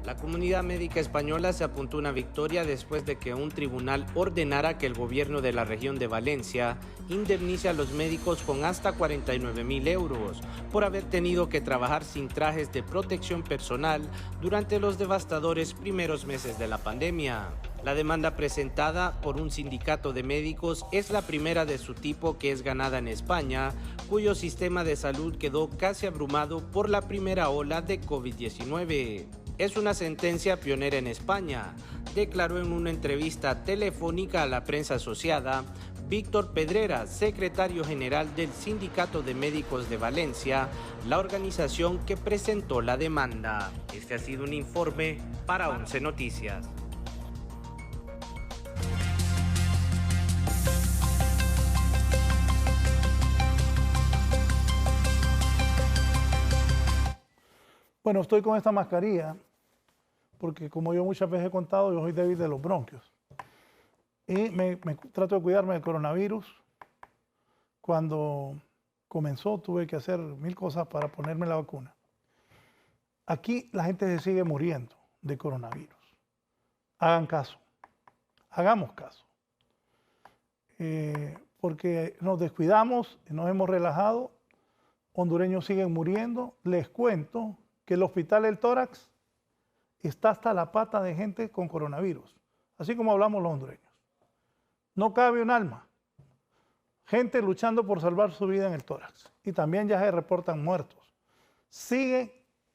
La comunidad médica española se apuntó una victoria después de que un tribunal ordenara que el gobierno de la región de Valencia indemnice a los médicos con hasta 49.000 euros por haber tenido que trabajar sin trajes de protección personal durante los devastadores primeros meses de la pandemia. La demanda presentada por un sindicato de médicos es la primera de su tipo que es ganada en España, cuyo sistema de salud quedó casi abrumado por la primera ola de COVID-19. Es una sentencia pionera en España, declaró en una entrevista telefónica a la prensa asociada Víctor Pedrera, secretario general del Sindicato de Médicos de Valencia, la organización que presentó la demanda. Este ha sido un informe para 11 Noticias. Bueno, estoy con esta mascarilla porque, como yo muchas veces he contado, yo soy débil de los bronquios. Y me trato de cuidarme del coronavirus. Cuando comenzó tuve que hacer 1000 cosas para ponerme la vacuna. Aquí la gente se sigue muriendo de coronavirus. Hagan caso. Hagamos caso. Porque nos descuidamos, nos hemos relajado. Hondureños siguen muriendo. Les cuento que el hospital del tórax está hasta la pata de gente con coronavirus, así como hablamos los hondureños. No cabe un alma. Gente luchando por salvar su vida en el tórax. Y también ya se reportan muertos. Siguen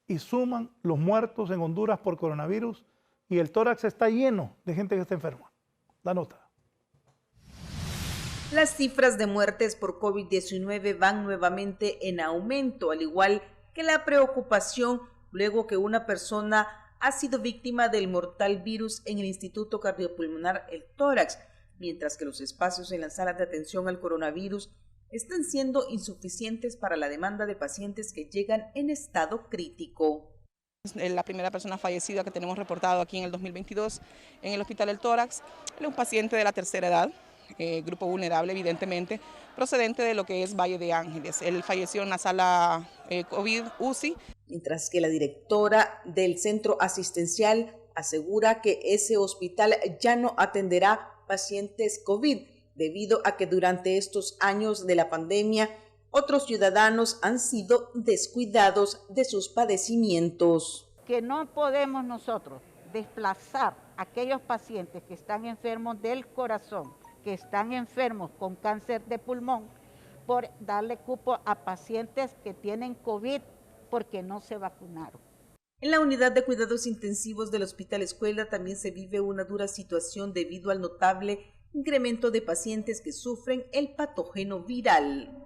y suman los muertos en Honduras por coronavirus y el tórax está lleno de gente que está enferma. La nota. Las cifras de muertes por COVID-19 van nuevamente en aumento, al igual que la preocupación luego que una persona ha sido víctima del mortal virus en el Instituto Cardiopulmonar El Tórax, mientras que los espacios en las salas de atención al coronavirus están siendo insuficientes para la demanda de pacientes que llegan en estado crítico. La primera persona fallecida que tenemos reportado aquí en el 2022 en el Hospital El Tórax es un paciente de la tercera edad, grupo vulnerable evidentemente, procedente de lo que es Valle de Ángeles. Él falleció en la sala COVID UCI. Mientras que la directora del centro asistencial asegura que ese hospital ya no atenderá pacientes COVID debido a que durante estos años de la pandemia otros ciudadanos han sido descuidados de sus padecimientos. Que no podemos nosotros desplazar a aquellos pacientes que están enfermos del corazón, que están enfermos con cáncer de pulmón, por darle cupo a pacientes que tienen COVID porque no se vacunaron. En la unidad de cuidados intensivos del Hospital Escuela también se vive una dura situación debido al notable incremento de pacientes que sufren el patógeno viral.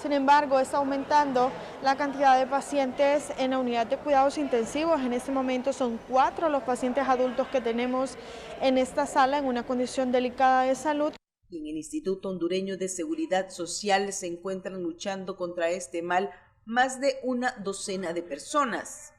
Sin embargo, está aumentando la cantidad de pacientes en la unidad de cuidados intensivos. En este momento son 4 los pacientes adultos que tenemos en esta sala en una condición delicada de salud. Y en el Instituto Hondureño de Seguridad Social se encuentran luchando contra este mal más de una docena de personas.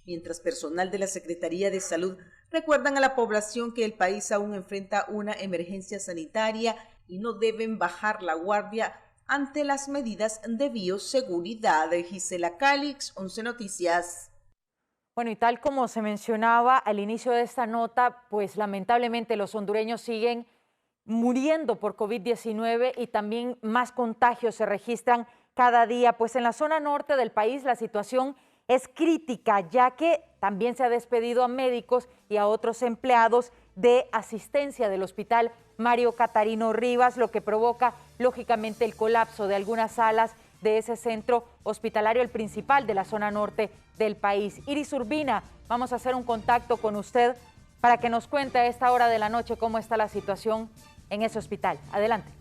Mientras personal de la Secretaría de Salud recuerdan a la población que el país aún enfrenta una emergencia sanitaria y no deben bajar la guardia ante las medidas de bioseguridad. Gisela Calix, 11 Noticias. Bueno, y tal como se mencionaba al inicio de esta nota, pues lamentablemente los hondureños siguen muriendo por COVID-19 y también más contagios se registran cada día. Pues en la zona norte del país la situación es crítica, ya que también se ha despedido a médicos y a otros empleados de asistencia del Hospital Mario Catarino Rivas, lo que provoca lógicamente el colapso de algunas salas de ese centro hospitalario, el principal de la zona norte del país. Iris Urbina, vamos a hacer un contacto con usted para que nos cuente a esta hora de la noche cómo está la situación en ese hospital. Adelante.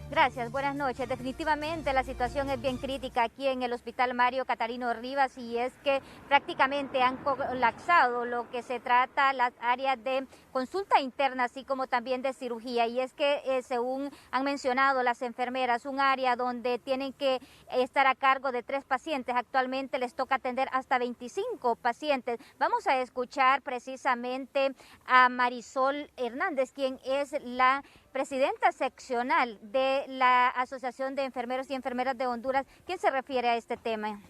Gracias, buenas noches. Definitivamente la situación es bien crítica aquí en el Hospital Mario Catarino Rivas, y es que prácticamente han colapsado lo que se trata las áreas de consulta interna, así como también de cirugía. Y es que según han mencionado las enfermeras, un área donde tienen que estar a cargo de 3 pacientes, actualmente les toca atender hasta 25 pacientes. Vamos a escuchar precisamente a Marisol Hernández, quien es la presidenta seccional de la Asociación de Enfermeros y Enfermeras de Honduras. ¿Quién se refiere a este tema?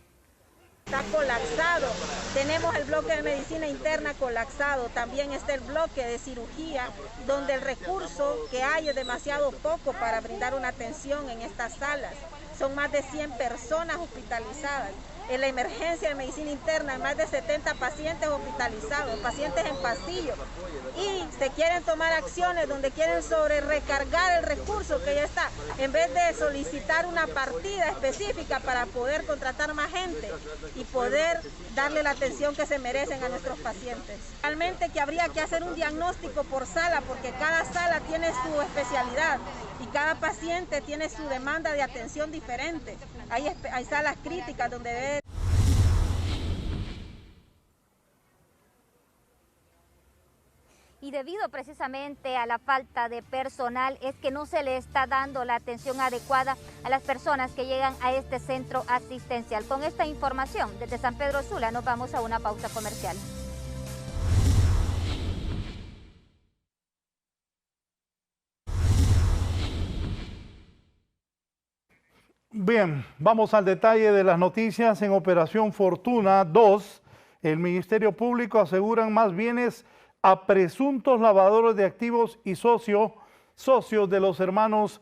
Está colapsado, tenemos el bloque de medicina interna colapsado, también está el bloque de cirugía, donde el recurso que hay es demasiado poco para brindar una atención en estas salas. Son más de 100 personas hospitalizadas. En la emergencia de medicina interna hay más de 70 pacientes hospitalizados, pacientes en pasillo. Y se quieren tomar acciones donde quieren sobre recargar el recurso que ya está, en vez de solicitar una partida específica para poder contratar más gente y poder darle la atención que se merecen a nuestros pacientes. Realmente que habría que hacer un diagnóstico por sala, porque cada sala tiene su especialidad y cada paciente tiene su demanda de atención diferente. Hay salas críticas donde debe... Y debido precisamente a la falta de personal es que no se le está dando la atención adecuada a las personas que llegan a este centro asistencial. Con esta información desde San Pedro Sula nos vamos a una pausa comercial. Bien, vamos al detalle de las noticias. En Operación Fortuna 2, el Ministerio Público aseguran más bienes a presuntos lavadores de activos y socios de los hermanos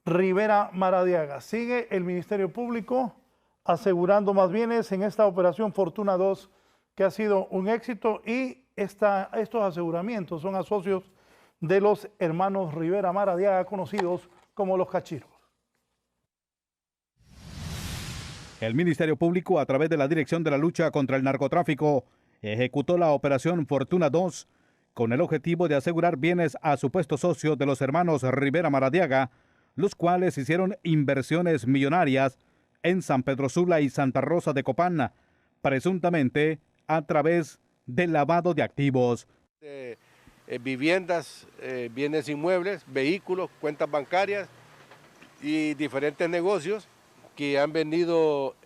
Rivera Maradiaga. Sigue el Ministerio Público asegurando más bienes en esta Operación Fortuna 2, que ha sido un éxito, y estos aseguramientos son a socios de los hermanos Rivera Maradiaga, conocidos como los Cachiros. El Ministerio Público, a través de la Dirección de la Lucha contra el Narcotráfico, ejecutó la Operación Fortuna 2 con el objetivo de asegurar bienes a supuestos socios de los hermanos Rivera Maradiaga, los cuales hicieron inversiones millonarias en San Pedro Sula y Santa Rosa de Copán, presuntamente a través del lavado de activos. Viviendas, bienes inmuebles, vehículos, cuentas bancarias y diferentes negocios que han venido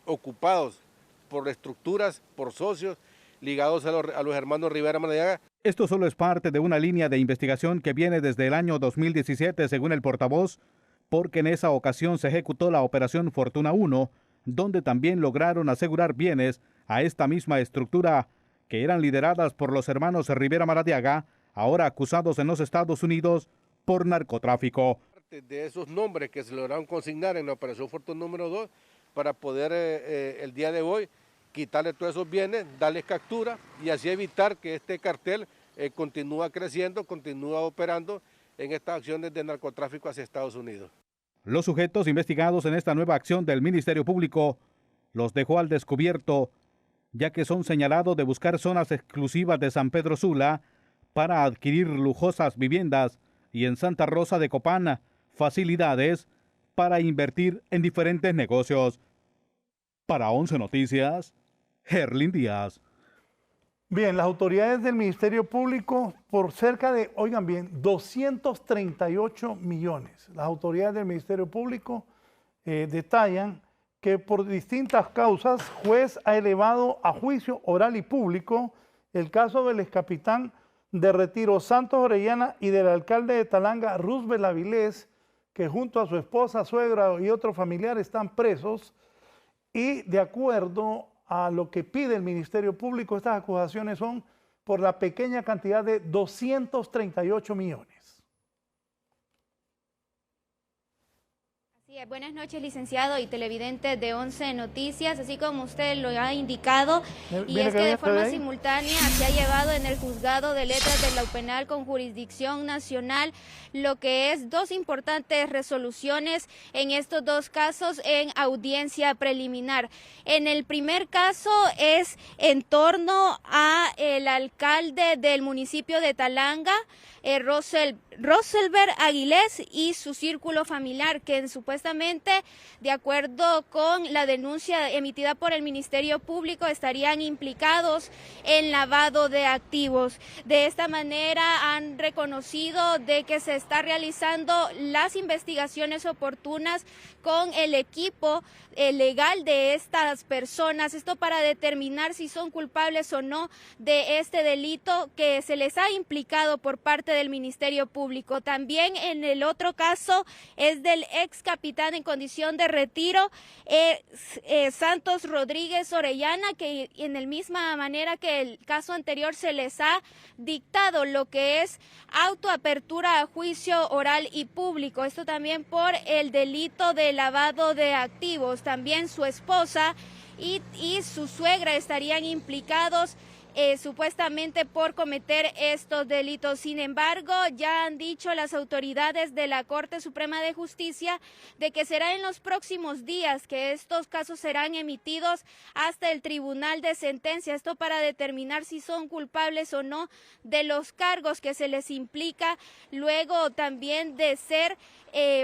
ocupados por estructuras, por socios ligados a los hermanos Rivera Maradiaga. Esto solo es parte de una línea de investigación que viene desde el año 2017, según el portavoz, porque en esa ocasión se ejecutó la Operación Fortuna 1, donde también lograron asegurar bienes a esta misma estructura que eran lideradas por los hermanos Rivera Maradiaga, ahora acusados en los Estados Unidos por narcotráfico. De esos nombres que se lograron consignar en la Operación Fortuna número 2 para poder el día de hoy quitarle todos esos bienes, darles captura y así evitar que este cartel continúa creciendo, continúa operando en estas acciones de narcotráfico hacia Estados Unidos. Los sujetos investigados en esta nueva acción del Ministerio Público los dejó al descubierto, ya que son señalados de buscar zonas exclusivas de San Pedro Sula para adquirir lujosas viviendas y en Santa Rosa de Copán facilidades para invertir en diferentes negocios. Para 11 Noticias, Herlin Díaz. Bien, las autoridades del Ministerio Público, por cerca de, oigan bien, 238 millones. Las autoridades del Ministerio Público detallan que por distintas causas, juez ha elevado a juicio oral y público el caso del excapitán de Retiro Santos Orellana y del alcalde de Talanga, Roosevelt Avilés, que junto a su esposa, suegra y otro familiar están presos, y de acuerdo a lo que pide el Ministerio Público, estas acusaciones son por la pequeña cantidad de 238 millones. Sí, buenas noches, licenciado y televidente de 11 Noticias, así como usted lo ha indicado, y es que de forma simultánea se ha llevado en el juzgado de letras de la penal con jurisdicción nacional lo que es dos importantes resoluciones en estos dos casos en audiencia preliminar. En el primer caso es en torno a el alcalde del municipio de Talanga, Roselber Aguilés, y su círculo familiar, que supuestamente, de acuerdo con la denuncia emitida por el Ministerio Público, estarían implicados en lavado de activos. De esta manera han reconocido de que se está realizando las investigaciones oportunas con el equipo legal de estas personas, esto para determinar si son culpables o no de este delito que se les ha implicado por parte del Ministerio Público. También en el otro caso es del ex capitán en condición de retiro, Santos Rodríguez Orellana, que en la misma manera que el caso anterior se les ha dictado lo que es autoapertura a juicio oral y público, esto también por el delito de lavado de activos. También su esposa y su suegra estarían implicados supuestamente por cometer estos delitos. Sin embargo, ya han dicho las autoridades de la Corte Suprema de Justicia de que será en los próximos días que estos casos serán emitidos hasta el Tribunal de Sentencia, esto para determinar si son culpables o no de los cargos que se les implica, luego también de ser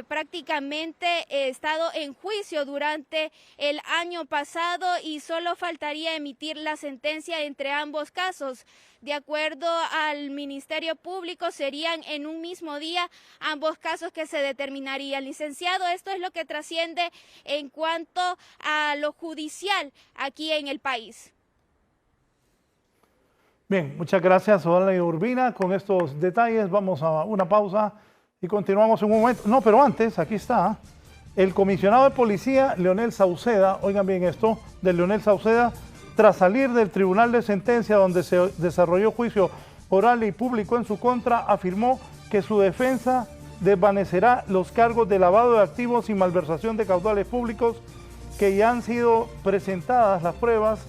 prácticamente estado en juicio durante el año pasado, y solo faltaría emitir la sentencia entre ambos casos. De acuerdo al Ministerio Público, serían en un mismo día ambos casos que se determinarían. Licenciado, esto es lo que trasciende en cuanto a lo judicial aquí en el país. Bien, muchas gracias, Odalia Urbina. Con estos detalles vamos a una pausa y continuamos en un momento. No, pero antes, aquí está el comisionado de policía, Leonel Sauceda. Oigan bien esto, de Leonel Sauceda, tras salir del Tribunal de Sentencia donde se desarrolló juicio oral y público en su contra, afirmó que su defensa desvanecerá los cargos de lavado de activos y malversación de caudales públicos, que ya han sido presentadas las pruebas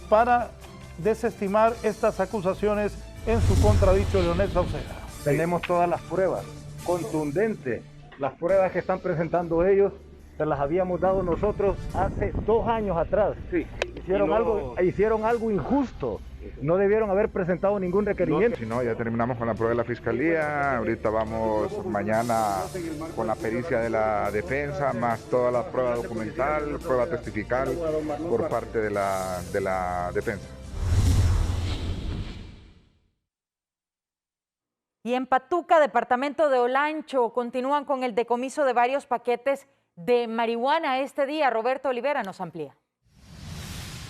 para desestimar estas acusaciones en su contra, dicho Leonel Sauceda. Tenemos todas las pruebas contundentes, las pruebas que están presentando ellos se las habíamos dado nosotros hace 2 años atrás. Sí. Hicieron algo injusto, no debieron haber presentado ningún requerimiento. Si no, ya terminamos con la prueba de la fiscalía, ahorita vamos mañana con la pericia de la defensa, más toda la prueba documental, prueba testifical por parte de la defensa. Y en Patuca, departamento de Olancho, continúan con el decomiso de varios paquetes de marihuana este día. Roberto Olivera nos amplía.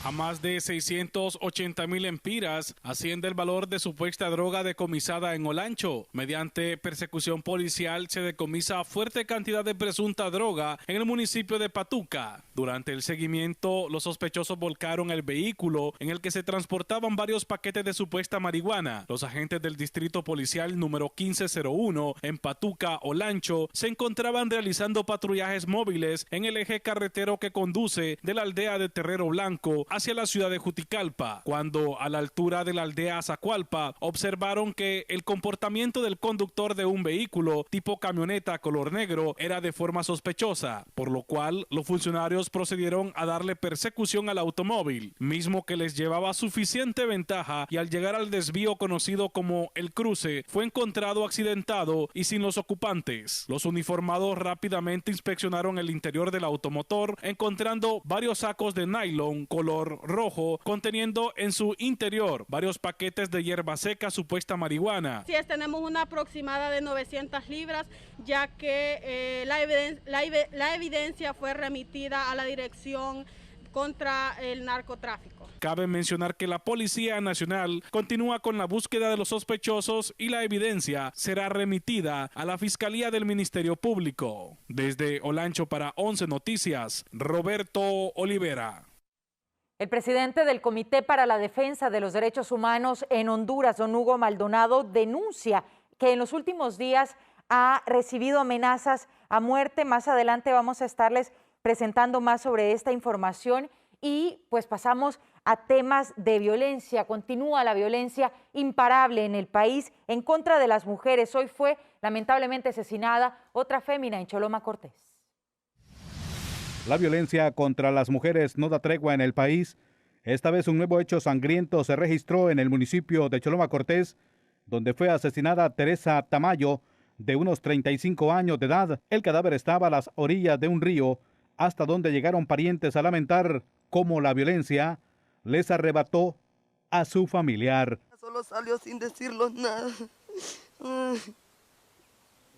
A más de 680,000 empiras asciende el valor de supuesta droga decomisada en Olancho. Mediante persecución policial se decomisa fuerte cantidad de presunta droga en el municipio de Patuca. Durante el seguimiento, los sospechosos volcaron el vehículo en el que se transportaban varios paquetes de supuesta marihuana. Los agentes del distrito policial número 1501 en Patuca, Olancho, se encontraban realizando patrullajes móviles en el eje carretero que conduce de la aldea de Terrero Blanco hacia la ciudad de Juticalpa, cuando a la altura de la aldea Zacualpa observaron que el comportamiento del conductor de un vehículo tipo camioneta color negro era de forma sospechosa, por lo cual los funcionarios procedieron a darle persecución al automóvil, mismo que les llevaba suficiente ventaja, y al llegar al desvío conocido como El Cruce fue encontrado accidentado y sin los ocupantes. Los uniformados rápidamente inspeccionaron el interior del automotor, encontrando varios sacos de nylon color rojo conteniendo en su interior varios paquetes de hierba seca supuesta marihuana. Sí, tenemos una aproximada de 900 libras, ya que la evidencia fue remitida a la Dirección contra el Narcotráfico. Cabe mencionar que la Policía Nacional continúa con la búsqueda de los sospechosos y la evidencia será remitida a la Fiscalía del Ministerio Público. Desde Olancho para 11 Noticias, Roberto Olivera. El presidente del Comité para la Defensa de los Derechos Humanos en Honduras, don Hugo Maldonado, denuncia que en los últimos días ha recibido amenazas a muerte. Más adelante vamos a estarles presentando más sobre esta información y pues pasamos a temas de violencia. Continúa la violencia imparable en el país en contra de las mujeres. Hoy fue lamentablemente asesinada otra fémina en Choloma Cortés. La violencia contra las mujeres no da tregua en el país. Esta vez un nuevo hecho sangriento se registró en el municipio de Choloma Cortés, donde fue asesinada Teresa Tamayo, de unos 35 años de edad. El cadáver estaba a las orillas de un río, hasta donde llegaron parientes a lamentar cómo la violencia les arrebató a su familiar. Solo salió sin decirlo nada.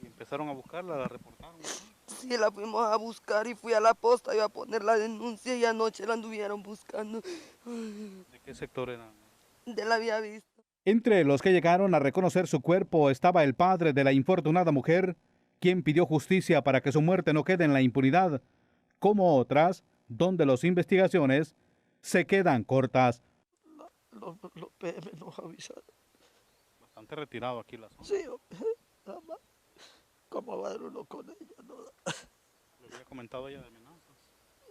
¿Y empezaron a buscarla, la reportaron? Sí, la fuimos a buscar y fui a la posta, iba a poner la denuncia y anoche la anduvieron buscando. ¿De qué sector era? De la Vía Vista. Entre los que llegaron a reconocer su cuerpo estaba el padre de la infortunada mujer, quien pidió justicia para que su muerte no quede en la impunidad, como otras, donde las investigaciones se quedan cortas. Los PM nos avisaron. Bastante retirado aquí la zona. Sí, nada más. ¿Cómo va a dar uno con ella? No, ¿Le había comentado ella de amenazas?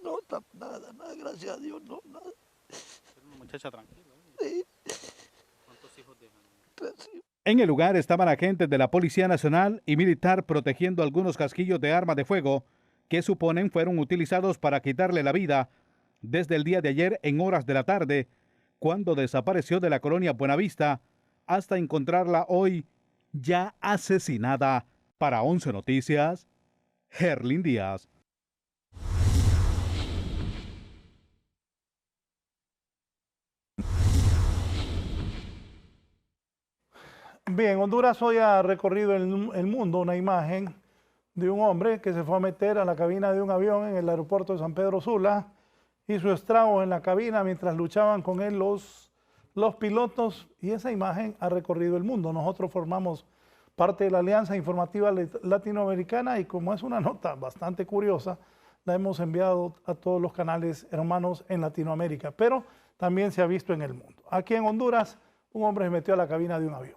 No, nada, gracias a Dios, no, nada. Era una muchacha tranquila. Sí. ¿Cuántos hijos dejan? 3 hijos. En el lugar estaban agentes de la Policía Nacional y Militar protegiendo algunos casquillos de armas de fuego que suponen fueron utilizados para quitarle la vida desde el día de ayer en horas de la tarde, cuando desapareció de la colonia Buenavista, hasta encontrarla hoy ya asesinada. Para 11 Noticias, Herlin Díaz. Bien, Honduras hoy ha recorrido el mundo una imagen de un hombre que se fue a meter a la cabina de un avión en el aeropuerto de San Pedro Sula, hizo estragos en la cabina mientras luchaban con él los pilotos, y esa imagen ha recorrido el mundo. Nosotros formamos parte de la Alianza Informativa Latinoamericana y como es una nota bastante curiosa, la hemos enviado a todos los canales hermanos en Latinoamérica, pero también se ha visto en el mundo. Aquí en Honduras, un hombre se metió a la cabina de un avión.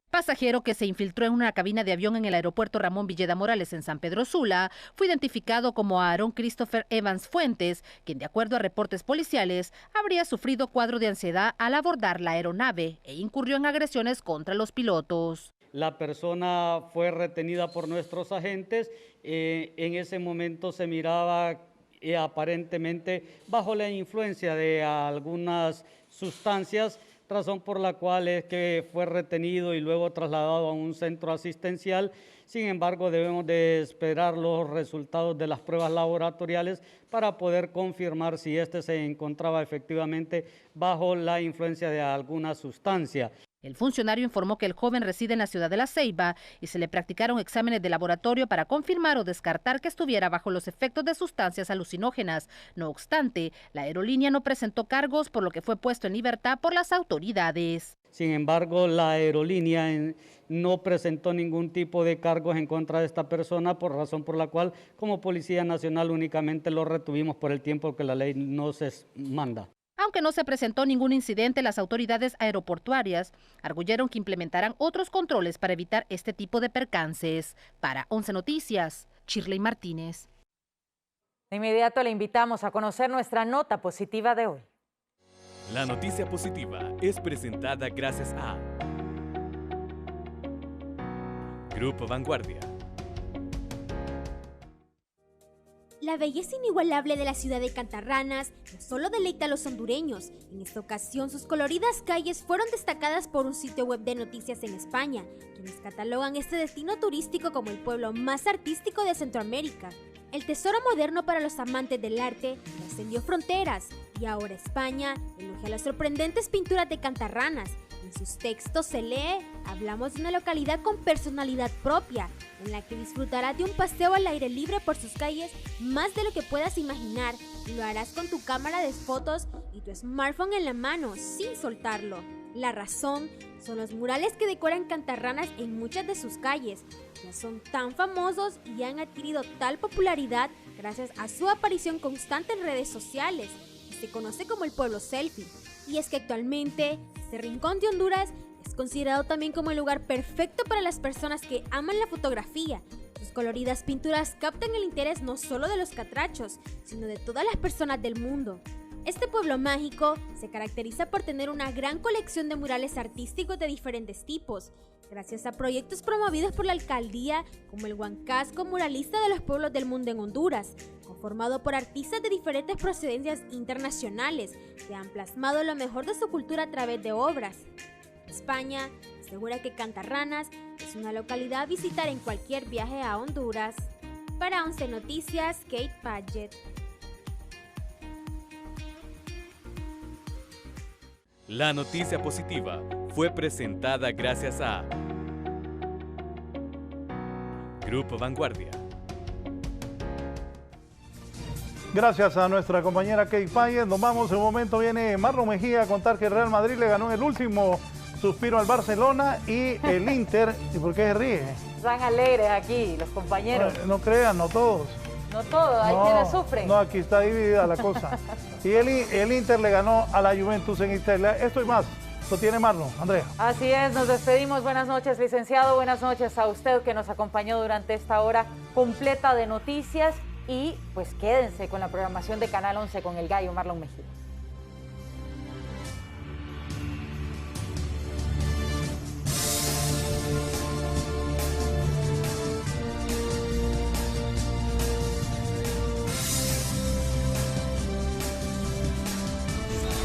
Pasajero que se infiltró en una cabina de avión en el aeropuerto Ramón Villeda Morales en San Pedro Sula fue identificado como Aaron Christopher Evans Fuentes, quien de acuerdo a reportes policiales habría sufrido cuadro de ansiedad al abordar la aeronave e incurrió en agresiones contra los pilotos. La persona fue retenida por nuestros agentes, en ese momento se miraba aparentemente bajo la influencia de algunas sustancias, razón por la cual es que fue retenido y luego trasladado a un centro asistencial. Sin embargo, debemos de esperar los resultados de las pruebas laboratoriales para poder confirmar si este se encontraba efectivamente bajo la influencia de alguna sustancia. El funcionario informó que el joven reside en la ciudad de La Ceiba y se le practicaron exámenes de laboratorio para confirmar o descartar que estuviera bajo los efectos de sustancias alucinógenas. No obstante, la aerolínea no presentó cargos, por lo que fue puesto en libertad por las autoridades. Sin embargo, la aerolínea no presentó ningún tipo de cargos en contra de esta persona, por razón por la cual, como Policía Nacional, únicamente lo retuvimos por el tiempo que la ley nos manda. Aunque no se presentó ningún incidente, las autoridades aeroportuarias arguyeron que implementarán otros controles para evitar este tipo de percances. Para 11 Noticias, Shirley Martínez. De inmediato le invitamos a conocer nuestra nota positiva de hoy. La noticia positiva es presentada gracias a Grupo Vanguardia. La belleza inigualable de la ciudad de Cantarranas no solo deleita a los hondureños. En esta ocasión, sus coloridas calles fueron destacadas por un sitio web de noticias en España, quienes catalogan este destino turístico como el pueblo más artístico de Centroamérica. El tesoro moderno para los amantes del arte trascendió fronteras y ahora España elogia las sorprendentes pinturas de Cantarranas. En sus textos se lee: hablamos de una localidad con personalidad propia, en la que disfrutarás de un paseo al aire libre por sus calles más de lo que puedas imaginar. Lo harás con tu cámara de fotos y tu smartphone en la mano, sin soltarlo. La razón son los murales que decoran Cantarranas en muchas de sus calles. Ya son tan famosos y han adquirido tal popularidad gracias a su aparición constante en redes sociales, que se conoce como el pueblo selfie. Y es que actualmente este rincón de Honduras es considerado también como el lugar perfecto para las personas que aman la fotografía. Sus coloridas pinturas captan el interés no solo de los catrachos, sino de todas las personas del mundo. Este pueblo mágico se caracteriza por tener una gran colección de murales artísticos de diferentes tipos, gracias a proyectos promovidos por la alcaldía como el Huancasco Muralista de los Pueblos del Mundo en Honduras, conformado por artistas de diferentes procedencias internacionales que han plasmado lo mejor de su cultura a través de obras. España asegura que Cantarranas es una localidad a visitar en cualquier viaje a Honduras. Para 11 Noticias, Kate Padgett. La noticia positiva fue presentada gracias a Grupo Vanguardia. Gracias a nuestra compañera Kate Padgett. Nos vamos, en un momento viene Marlon Mejía a contar que el Real Madrid le ganó en el último suspiro al Barcelona y el Inter. ¿Y por qué se ríe? Están alegres aquí los compañeros. No crean, no todos. No todos, hay quienes sufren. No, aquí está dividida la cosa. Y el Inter le ganó a la Juventus en Italia. Esto y más lo tiene Marlon. Andrea. Así es, nos despedimos. Buenas noches, licenciado. Buenas noches a usted que nos acompañó durante esta hora completa de noticias. Y pues quédense con la programación de Canal 11 con el gallo Marlon Mejía.